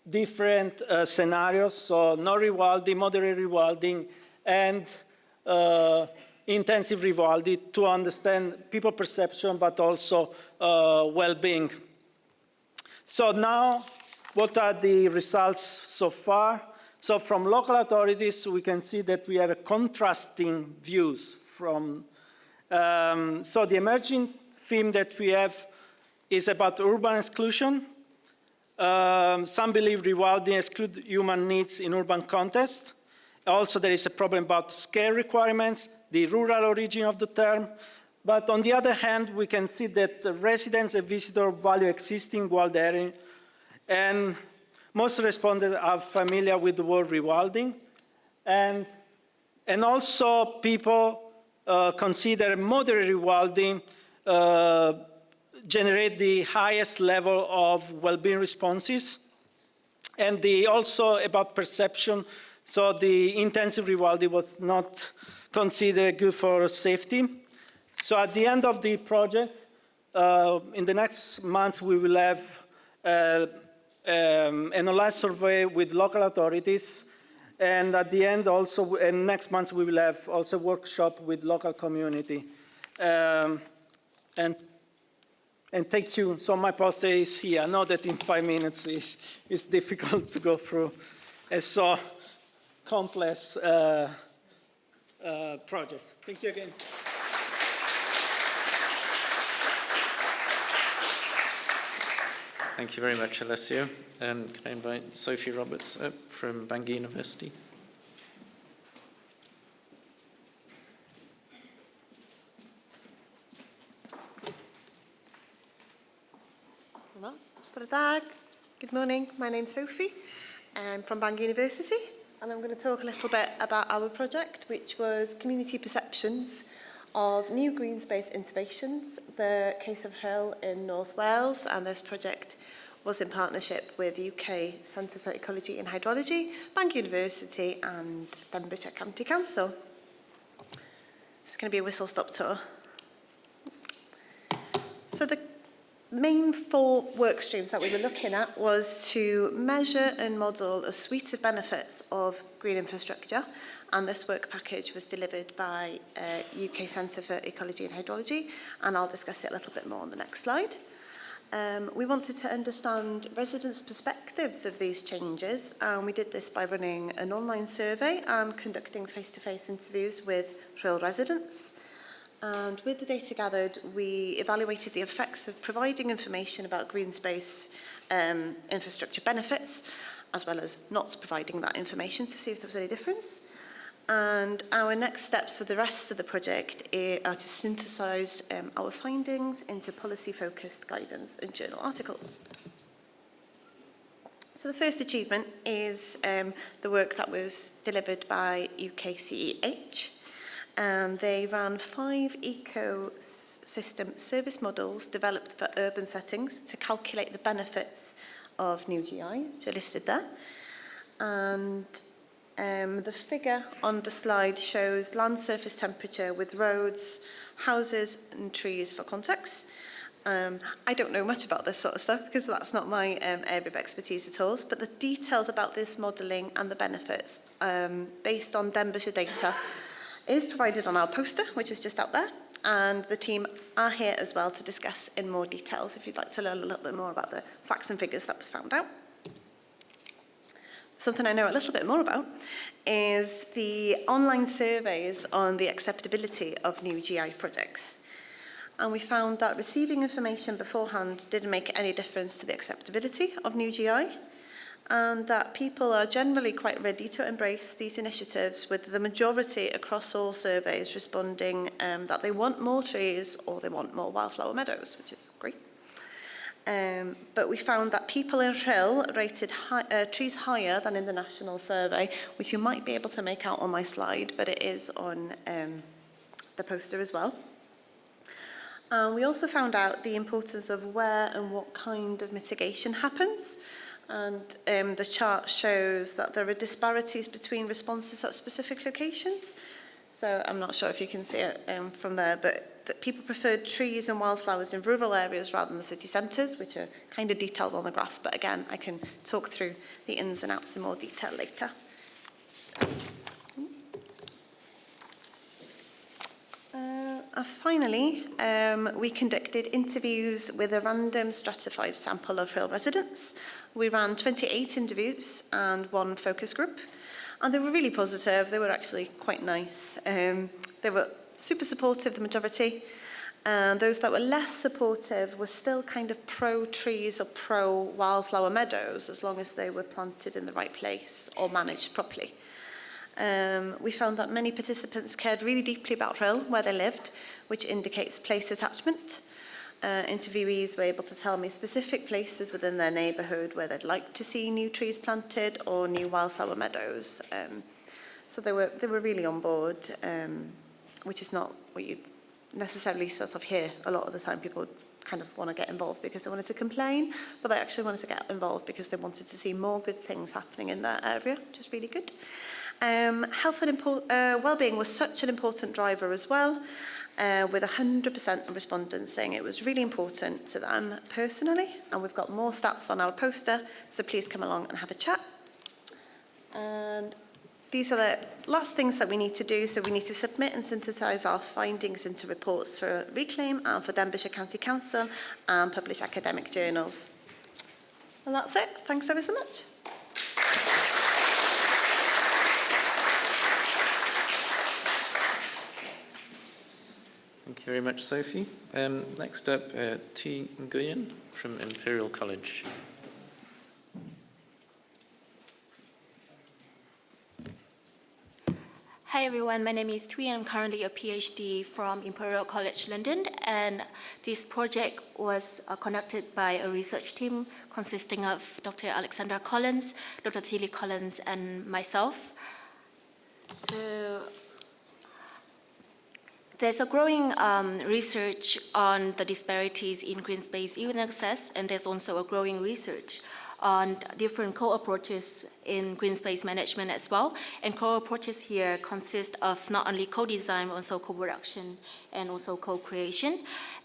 different scenarios, so no rewilding, moderate rewilding, and intensive rewilding to understand people perception, but also well-being. So now, what are the results so far? So from local authorities, we can see that we have a contrasting views from, so the emerging theme that we have is about urban exclusion. Some believe rewilding excludes human needs in urban context. Also, there is a problem about scale requirements, the rural origin of the term. But on the other hand, we can see that residents and visitors value existing wild area, and most respondents are familiar with the word rewilding. And also people consider moderate rewilding generate the highest level of well-being responses. And also about perception, so the intensive rewilding was not considered good for safety. So at the end of the project, in the next months, we will have an online survey with local authorities. And at the end also, and next month, we will have also a workshop with local community. And thank you. So my poster is here. I know that in 5 minutes it's difficult to go through a so complex project. Thank you again. Thank you very much, Alessio. Can I invite Sophie Roberts up from Bangor University? Good morning, my name's Sophie. I'm from Bangor University, and I'm going to talk a little bit about our project, which was community perceptions of new green space interventions, the case of Hill in North Wales, and this project was in partnership with UK Centre for Ecology and Hydrology, Bangor University and Denbighshire County Council. This is going to be a whistle-stop tour. So the main 4 work streams that we were looking at was to measure and model a suite of benefits of green infrastructure, and this work package was delivered by UK Centre for Ecology and Hydrology, and I'll discuss it a little bit more on the next slide. We wanted to understand residents' perspectives of these changes, and we did this by running an online survey and conducting face-to-face interviews with Hill residents. And with the data gathered, we evaluated the effects of providing information about green space infrastructure benefits, as well as not providing that information to see if there was any difference. And our next steps for the rest of the project are to synthesise our findings into policy-focused guidance and journal articles. So the first achievement is the work that was delivered by UKCEH. And they ran 5 ecosystem service models developed for urban settings to calculate the benefits of new GI, which are listed there. And the figure on the slide shows land surface temperature with roads, houses and trees for context. I don't know much about this sort of stuff because that's not my area of expertise at all, but the details about this modelling and the benefits based on Denbighshire data is provided on our poster, which is just out there, and the team are here as well to discuss in more details if you'd like to learn a little bit more about the facts and figures that was found out. Something I know a little bit more about is the online surveys on the acceptability of new GI projects. And we found that receiving information beforehand didn't make any difference to the acceptability of new GI, and that people are generally quite ready to embrace these initiatives, with the majority across all surveys responding that they want more trees or they want more wildflower meadows, which is great. But we found that people in Rhyl rated trees higher than in the national survey, which you might be able to make out on my slide, but it is on the poster as well. We also found out the importance of where and what kind of mitigation happens. And the chart shows that there are disparities between responses at specific locations. So I'm not sure if you can see it from there, but that people preferred trees and wildflowers in rural areas rather than the city centres, which are kind of detailed on the graph. But again, I can talk through the ins and outs in more detail later. Finally, we conducted interviews with a random stratified sample of Rhyl residents. We ran 28 interviews and 1 focus group, and they were really positive. They were actually quite nice. They were super supportive, the majority, and those that were less supportive were still kind of pro-trees or pro-wildflower meadows, as long as they were planted in the right place or managed properly. We found that many participants cared really deeply about Rhyl, where they lived, which indicates place attachment. Interviewees were able to tell me specific places within their neighbourhood where they'd like to see new trees planted or new wildflower meadows. So they were really on board, which is not what you necessarily sort of hear a lot of the time. People kind of want to get involved because they wanted to complain, but they actually wanted to get involved because they wanted to see more good things happening in their area, which is really good. Health and well-being was such an important driver as well, with 100% of respondents saying it was really important to them personally, and we've got more stats on our poster, so please come along and have a chat. And these are the last things that we need to do, so we need to submit and synthesise our findings into reports for Reclaim and for Denbighshire County Council and publish academic journals. And that's it. Thanks ever so much. Thank you very much, Sophie. Next up, T. Nguyen from Imperial College. Hi everyone, my name is Tui and I'm currently a PhD from Imperial College London, and this project was conducted by a research team consisting of Dr. Alexandra Collins, Dr. Tilly Collins and myself. So there's a growing research on the disparities in green space even access, and there's also a growing research on different co-approaches in green space management as well. And co-approaches here consist of not only co-design, but also co-production and also co-creation.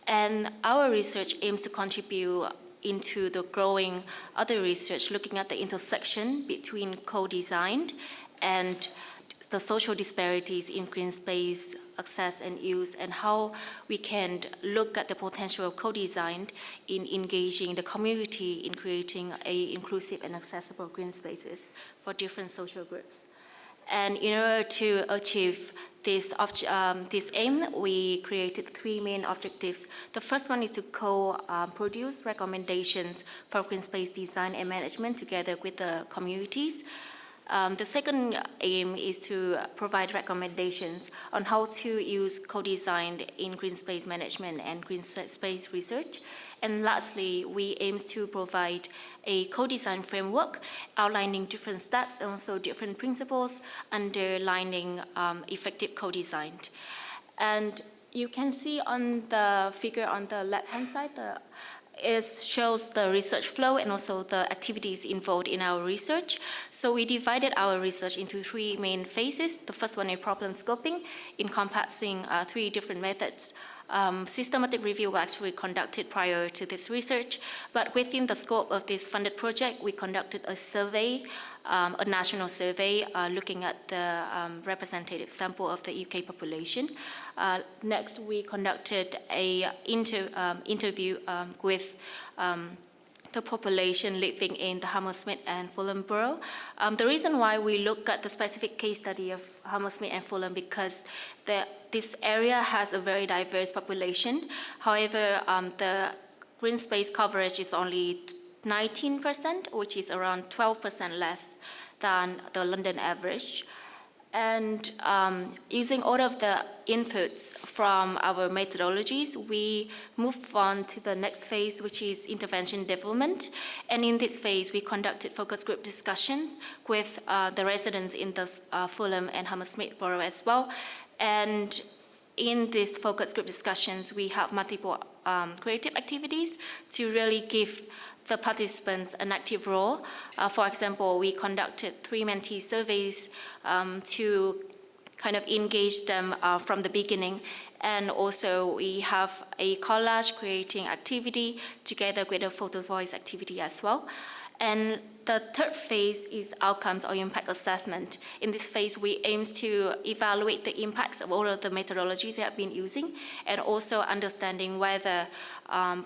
And our research aims to contribute into the growing other research looking at the intersection between co-design and the social disparities in green space access and use, and how we can look at the potential of co-design in engaging the community in creating inclusive and accessible green spaces for different social groups. And in order to achieve this aim, we created 3 main objectives. The first one is to co-produce recommendations for green space design and management together with the communities. The second aim is to provide recommendations on how to use co-design in green space management and green space research. And lastly, we aim to provide a co-design framework outlining different steps and also different principles underlining effective co-design. And you can see on the figure on the left-hand side, it shows the research flow and also the activities involved in our research. So we divided our research into 3 main phases. The first one is problem scoping, encompassing 3 different methods. Systematic review was actually conducted prior to this research, but within the scope of this funded project, we conducted a survey, a national survey looking at the representative sample of the UK population. Next, we conducted a interview with the population living in the Hammersmith and Fulham borough. The reason why we look at the specific case study of Hammersmith and Fulham because this area has a very diverse population. However, the green space coverage is only 19%, which is around 12% less than the London average. And using all of the inputs from our methodologies, we move on to the next phase, which is intervention development. And in this phase, we conducted focus group discussions with the residents in the Fulham and Hammersmith borough as well. And in these focus group discussions, we have multiple creative activities to really give the participants an active role. For example, we conducted 3 mentee surveys to kind of engage them from the beginning. And also we have a collage creating activity together with a photo voice activity as well. And the third phase is outcomes or impact assessment. In this phase, we aim to evaluate the impacts of all of the methodologies we have been using and also understanding whether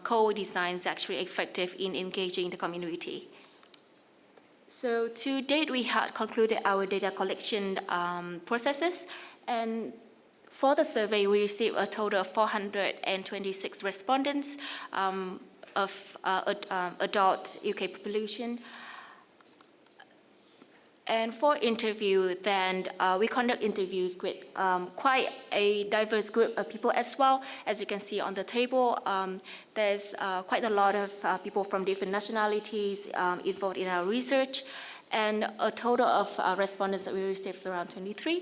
co-design is actually effective in engaging the community. So to date, we had concluded our data collection processes, and for the survey, we received a total of 426 respondents of adult UK population. And for interview, then we conduct interviews with quite a diverse group of people as well. As you can see on the table, there's quite a lot of people from different nationalities involved in our research. And a total of respondents that we received is around 23.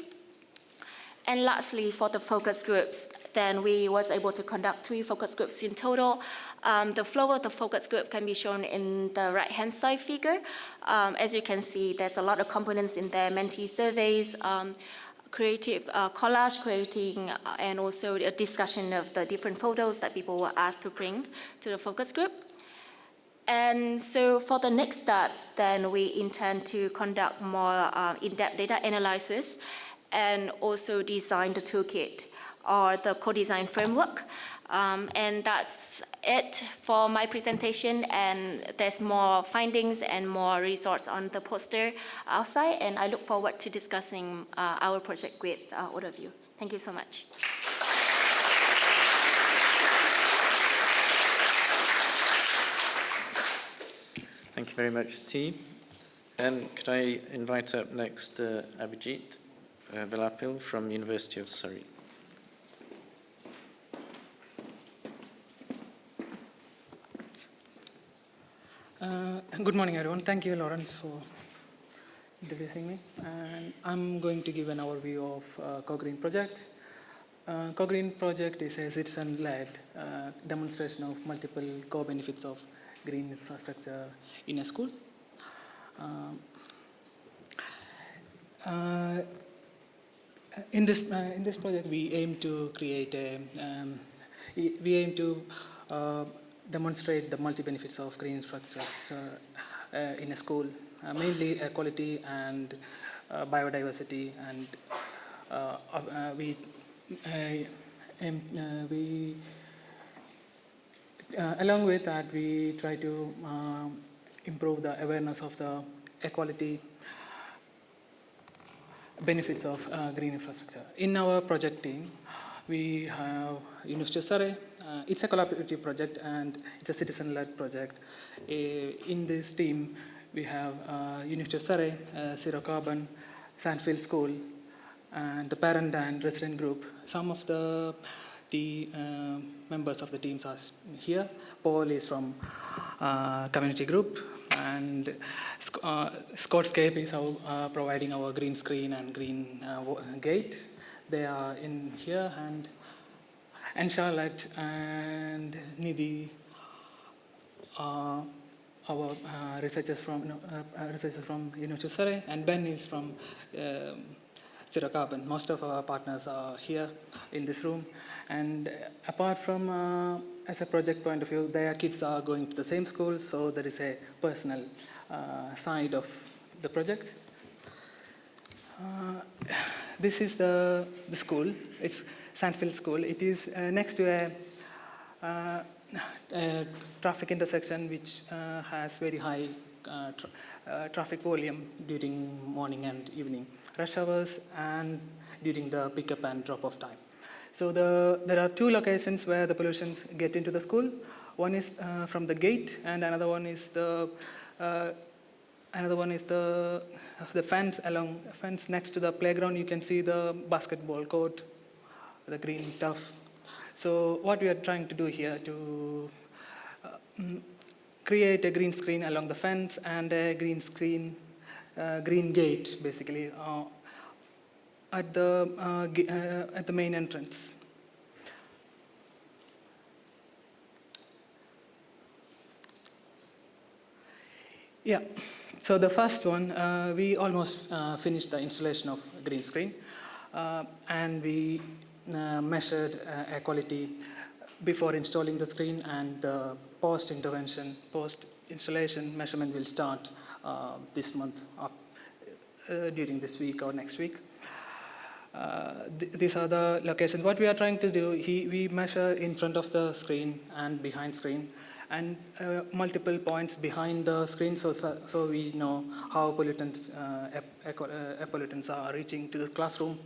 And lastly, for the focus groups, then we was able to conduct 3 focus groups in total. The flow of the focus group can be shown in the right-hand side figure. As you can see, there's a lot of components in there, mentee surveys, creative collage creating, and also a discussion of the different photos that people were asked to bring to the focus group. And so for the next steps, then we intend to conduct more in-depth data analysis and also design the toolkit or the co-design framework. And that's it for my presentation, and there's more findings and more resources on the poster outside, and I look forward to discussing our project with all of you. Thank you so much. Thank you very much, T. And could I invite up next Abhijit Velapil from University of Surrey. Good morning, everyone. Thank you, Lawrence, for introducing me. And I'm going to give an overview of Co-Green project. Co-Green project is a citizen-led demonstration of multiple co-benefits of green infrastructure in a school. In this project, we aim to create demonstrate the multi-benefits of green infrastructures in a school, mainly air quality and biodiversity, and along with that, we try to improve the awareness of the air quality benefits of green infrastructure. In our project team, we have University of Surrey. It's a collaborative project and it's a citizen-led project. In this team, we have University of Surrey, Zero Carbon, Sandfield School, and the parent and resident group. Some of the members of the teams are here. Paul is from community group, and Scottscape is providing our green screen and green gate. They are in here, and Charlotte and Nidhi are our researchers from University of Surrey, and Ben is from Zero Carbon. Most of our partners are here in this room, and apart from as a project point of view, their kids are going to the same school, so there is a personal side of the project. This is the school. It's Sandfield School. It is next to a traffic intersection which has very high traffic volume during morning and evening rush hours and during the pickup and drop-off time. So there are two locations where the pollutions get into the school. One is from the gate, and another one is the fence next to the playground. You can see the basketball court, the green turf. So what we are trying to do here to create a green screen along the fence and a green gate, basically, at the main entrance. Yeah. So the first one, we almost finished the installation of green screen, and we measured air quality before installing the screen, and the post-installation measurement will start this month, during this week or next week. These are the locations. What we are trying to do, we measure in front of the screen and behind screen, and multiple points behind the screen, so we know how pollutants, air pollutants are reaching to the classroom.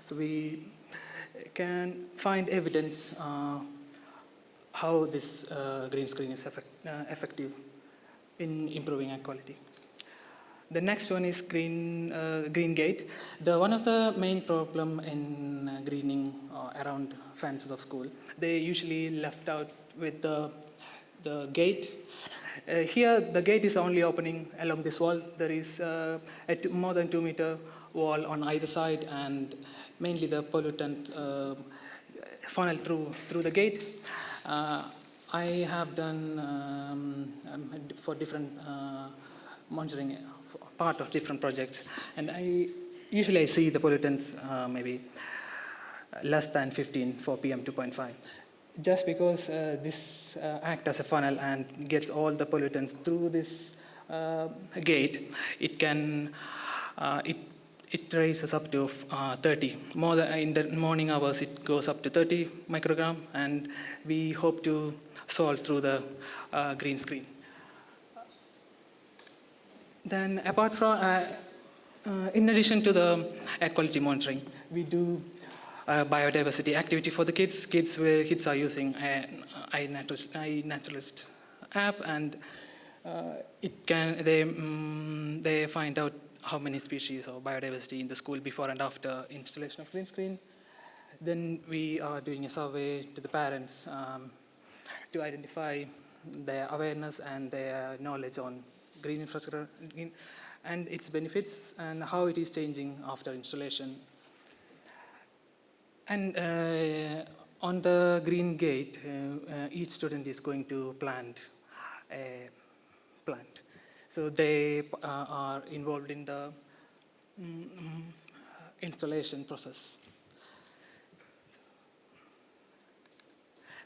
So we can find evidence how this green screen is effective in improving air quality. The next one is green gate. One of the main problem in greening around fences of school, they usually left out with the gate. Here, the gate is only opening along this wall. There is a more than 2 meter wall on either side, and mainly the pollutant funnel through the gate. I have done for different monitoring part of different projects, and I usually see the pollutants maybe less than 15 for PM 2.5. Just because this acts as a funnel and gets all the pollutants through this gate, it raises up to 30. More than in the morning hours, it goes up to 30 microgram, and we hope to solve through the green screen. Then, apart from, in addition to the air quality monitoring, we do biodiversity activity for the kids. Kids are using iNaturalist app, and they find out how many species or biodiversity in the school before and after installation of green screen. Then we are doing a survey to the parents to identify their awareness and their knowledge on green infrastructure and its benefits and how it is changing after installation. And on the green gate, each student is going to plant a plant. So they are involved in the installation process.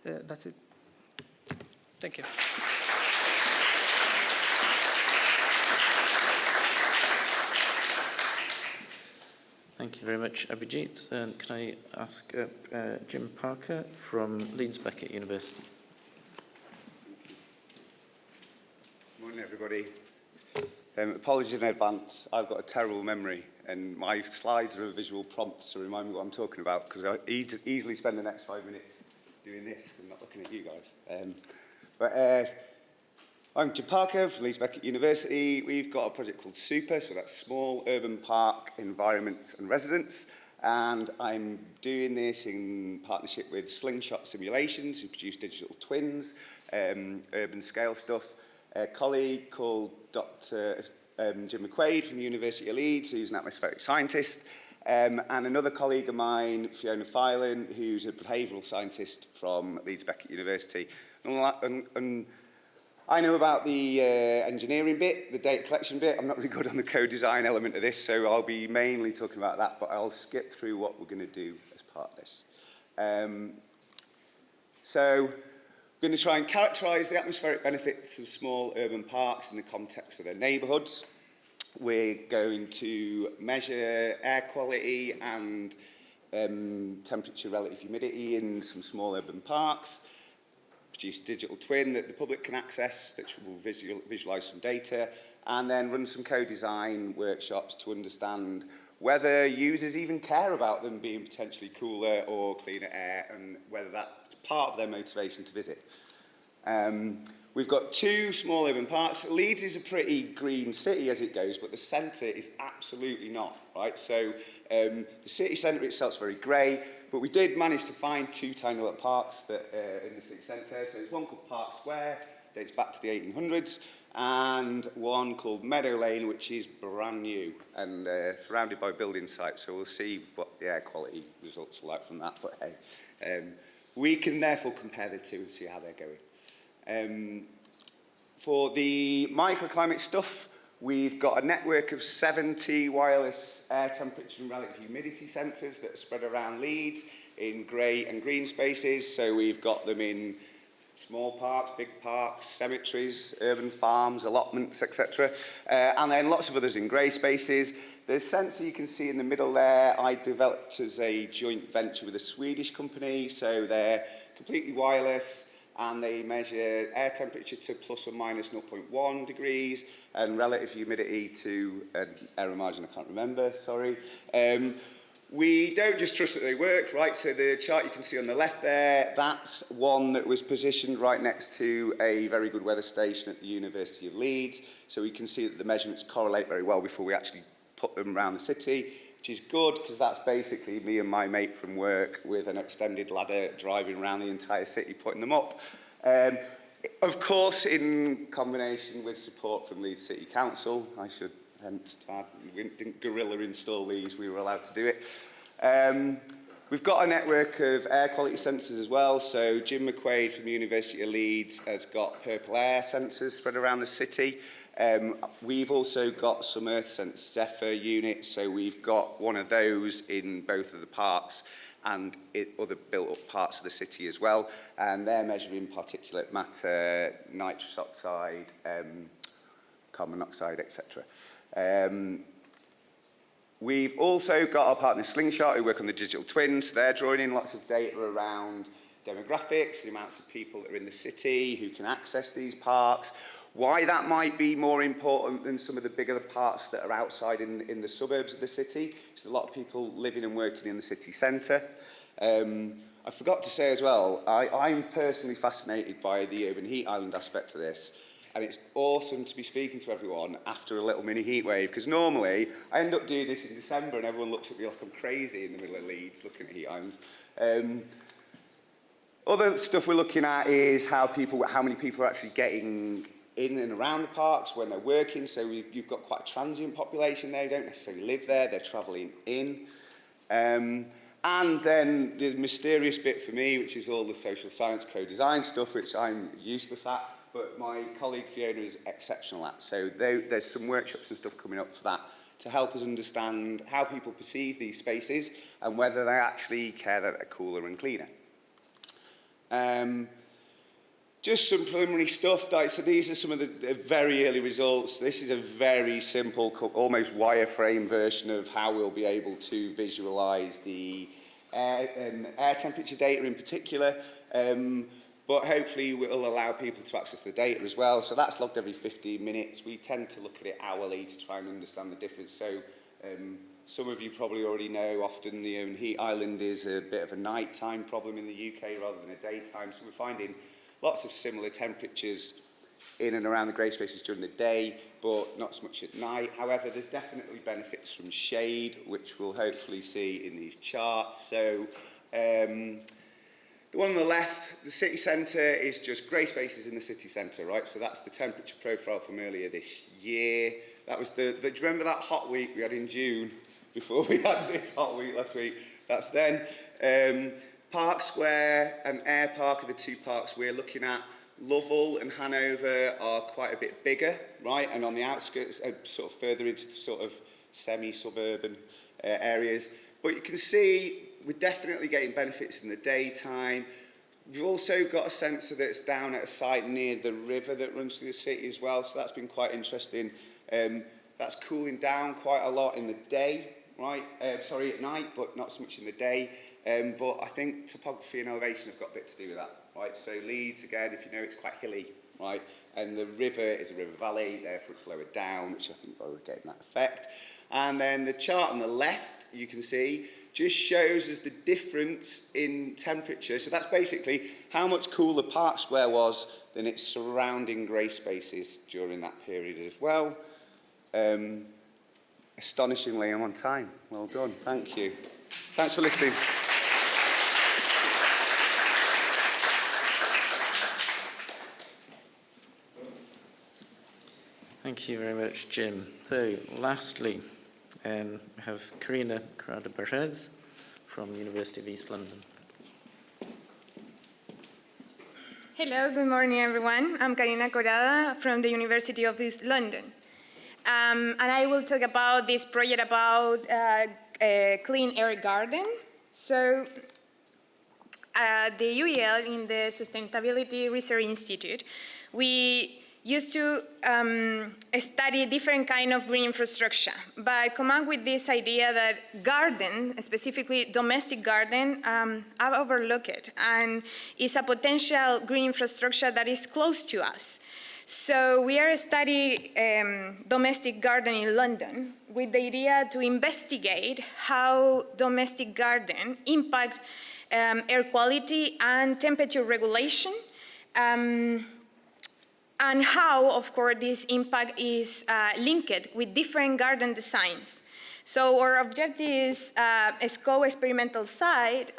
That's it. Thank you. Thank you very much, Abhijit. Can I ask Jim Parker from Leeds Beckett University? Morning, everybody. Apologies in advance. I've got a terrible memory, and my slides are a visual prompt to remind me what I'm talking about, because I easily spend the next 5 minutes doing this and not looking at you guys. I'm Jim Parker from Leeds Beckett University. We've got a project called SUPER, so that's Small Urban Park Environments and Residents. and I'm doing this in partnership with Slingshot Simulations, who produce digital twins, urban scale stuff. A colleague called Dr. Jim McQuaid from the University of Leeds, who's an atmospheric scientist, and another colleague of mine, Fiona Filan, who's a behavioural scientist from Leeds Beckett University. And I know about the engineering bit, the data collection bit. I'm not really good on the co-design element of this, so I'll be mainly talking about that, but I'll skip through what we're going to do as part of this. So we're going to try and characterise the atmospheric benefits of small urban parks in the context of their neighbourhoods. We're going to measure air quality and temperature relative humidity in some small urban parks, produce a digital twin that the public can access, that will visualise some data, and then run some co-design workshops to understand whether users even care about them being potentially cooler or cleaner air, and whether that's part of their motivation to visit. We've got 2 small urban parks. Leeds is a pretty green city as it goes, but the centre is absolutely not, right? So the city centre itself is very grey, but we did manage to find 2 tiny little parks that in the city centre. So there's one called Park Square, dates back to the 1800s, and one called Meadow Lane, which is brand new and surrounded by building sites. So we'll see what the air quality results are like from that. But hey, we can therefore compare the 2 and see how they're going. For the microclimate stuff, we've got a network of 70 wireless air temperature and relative humidity sensors that are spread around Leeds in grey and green spaces. So we've got them in small parks, big parks, cemeteries, urban farms, allotments, etc. And then lots of others in grey spaces. The sensor you can see in the middle there, I developed as a joint venture with a Swedish company. So they're completely wireless, and they measure air temperature to plus or minus 0.1 degrees and relative humidity to an error margin I can't remember, sorry. We don't just trust that they work, right? So the chart you can see on the left there, that's one that was positioned right next to a very good weather station at the University of Leeds. So we can see that the measurements correlate very well before we actually put them around the city, which is good because that's basically me and my mate from work with an extended ladder driving around the entire city putting them up. Of course, in combination with support from Leeds City Council, I should add, we didn't guerrilla install these, we were allowed to do it. We've got a network of air quality sensors as well. So Jim McQuaid from the University of Leeds has got purple air sensors spread around the city. We've also got some Earth Sense Zephyr units, so we've got one of those in both of the parks and other built-up parts of the city as well, and they're measuring particulate matter, nitrous oxide, carbon monoxide, etc. We've also got our partner Slingshot, who work on the digital twins. They're drawing in lots of data around demographics, the amounts of people that are in the city, who can access these parks, why that might be more important than some of the bigger parts that are outside in the suburbs of the city. There's a lot of people living and working in the city centre. I forgot to say as well, I'm personally fascinated by the urban heat island aspect of this. And it's awesome to be speaking to everyone after a little mini heat wave, because normally I end up doing this in December and everyone looks at me like I'm crazy in the middle of Leeds looking at heat islands. Other stuff we're looking at is how many people are actually getting in and around the parks when they're working. So you've got quite a transient population there, who don't necessarily live there, they're travelling in. And then the mysterious bit for me, which is all the social science co-design stuff, which I'm useless at, but my colleague Fiona is exceptional at. So there's some workshops and stuff coming up for that to help us understand how people perceive these spaces and whether they actually care that they're cooler and cleaner. Just some preliminary stuff. So these are some of the very early results. This is a very simple, almost wireframe version of how we'll be able to visualise the air temperature data in particular. But hopefully it will allow people to access the data as well. So that's logged every 15 minutes. We tend to look at it hourly to try and understand the difference. So some of you probably already know often the urban heat island is a bit of a nighttime problem in the UK rather than a daytime. So we're finding lots of similar temperatures in and around the grey spaces during the day, but not so much at night. However, there's definitely benefits from shade, which we'll hopefully see in these charts. So the one on the left, the city centre, is just grey spaces in the city centre, right? So that's the temperature profile from earlier this year. That was do you remember that hot week we had in June, before we had this hot week last week? That's then. Park Square and Air Park are the two parks we're looking at. Lovell and Hanover are quite a bit bigger, right? And on the outskirts, sort of further into the sort of semi-suburban areas. But you can see we're definitely getting benefits in the daytime. We've also got a sensor that's down at a site near the river that runs through the city as well, so that's been quite interesting. That's cooling down quite a lot in the day, right? At night, but not so much in the day. But I think topography and elevation have got a bit to do with that, right? So Leeds, again, if you know, it's quite hilly, right? And the river is a river valley, therefore it's lower down, which I think we're getting that effect. And then the chart on the left, you can see, just shows us the difference in temperature. So that's basically how much cooler Park Square was than its surrounding grey spaces during that period as well. Astonishingly, I'm on time. Well done. Thank you. Thanks for listening. Thank you very much, Jim. So, lastly, we have Karina Crowder-Perez from the University of East London. Hello, good morning, everyone. I'm Karina Corada from the University of East London. And I will talk about this project about a clean air garden. So, the UEL, in the Sustainability Research Institute, we used to study different kind of green infrastructure, but come up with this idea that garden, specifically domestic garden, I've overlooked it, and is a potential green infrastructure that is close to us. So we are studying domestic garden in London with the idea to investigate how domestic garden impact air quality and temperature regulation, and how, of course, this impact is linked with different garden designs. So our objective is a co-experimental site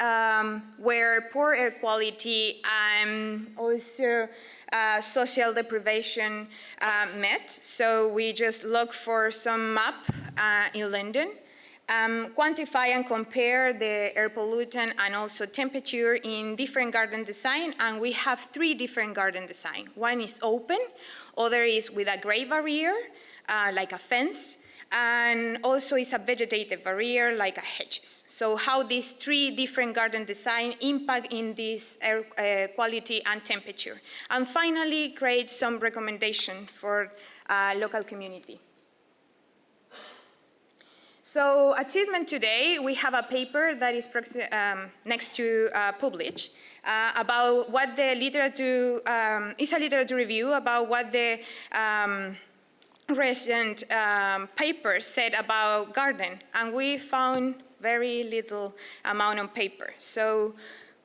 where poor air quality and also social deprivation met. So we just look for some map in London, quantify and compare the air pollutant and also temperature in different garden design, and we have 3 different garden design. One is open, other is with a gray barrier, like a fence, and also is a vegetative barrier, like a hedges. So how these 3 different garden design impact in this air quality and temperature. And finally, create some recommendation for local community. So achievement today, we have a paper that is next to publish about what the literature, is a literature review about what the recent paper said about garden, and we found very little amount of paper. So,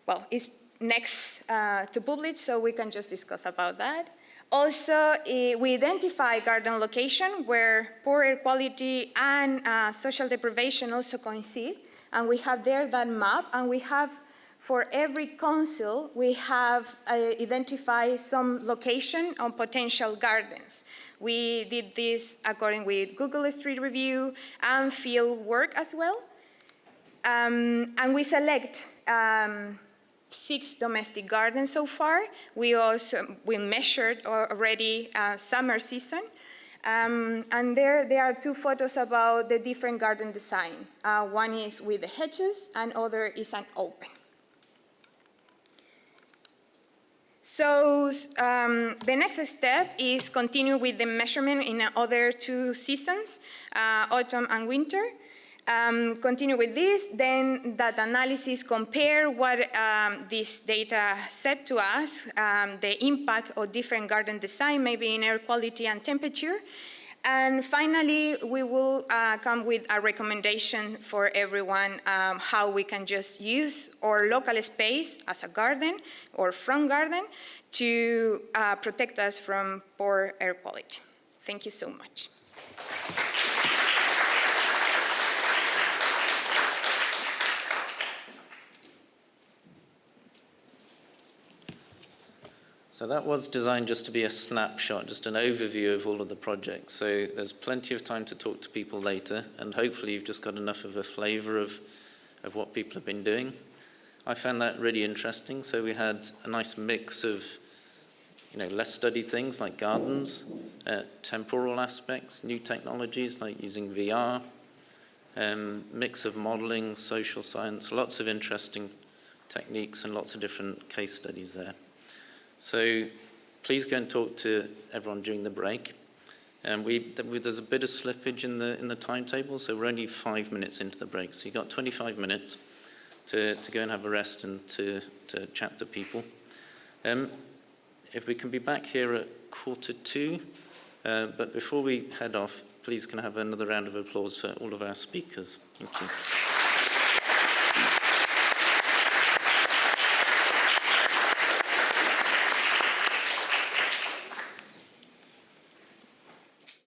well, it's next to publish, so we can just discuss about that. Also, we identify garden location where poor air quality and social deprivation also coincide, and we have there that map, and we have, for every council, we have identified some location on potential gardens. We did this according with Google Street Review and field work as well. And we select 6 domestic gardens so far. We measured already summer season. And there are 2 photos about the different garden design. One is with the hedges and other is an open. So the next step is continue with the measurement in the other 2 seasons, autumn and winter. Continue with this, then data analysis, compare what this data said to us, the impact of different garden design, maybe in air quality and temperature. And finally, we will come with a recommendation for everyone how we can just use our local space as a garden or front garden to protect us from poor air quality. Thank you so much. So that was designed just to be a snapshot, just an overview of all of the projects. So there's plenty of time to talk to people later, and hopefully you've just got enough of a flavour of what people have been doing. I found that really interesting. So we had a nice mix of, less studied things like gardens, temporal aspects, new technologies like using VR, mix of modelling, social science, lots of interesting techniques and lots of different case studies there. So please go and talk to everyone during the break. And there's a bit of slippage in the timetable, so we're only 5 minutes into the break. So you've got 25 minutes to go and have a rest and to chat to people. If we can be back here at 2:45, but before we head off, please can I have another round of applause for all of our speakers. Thank you.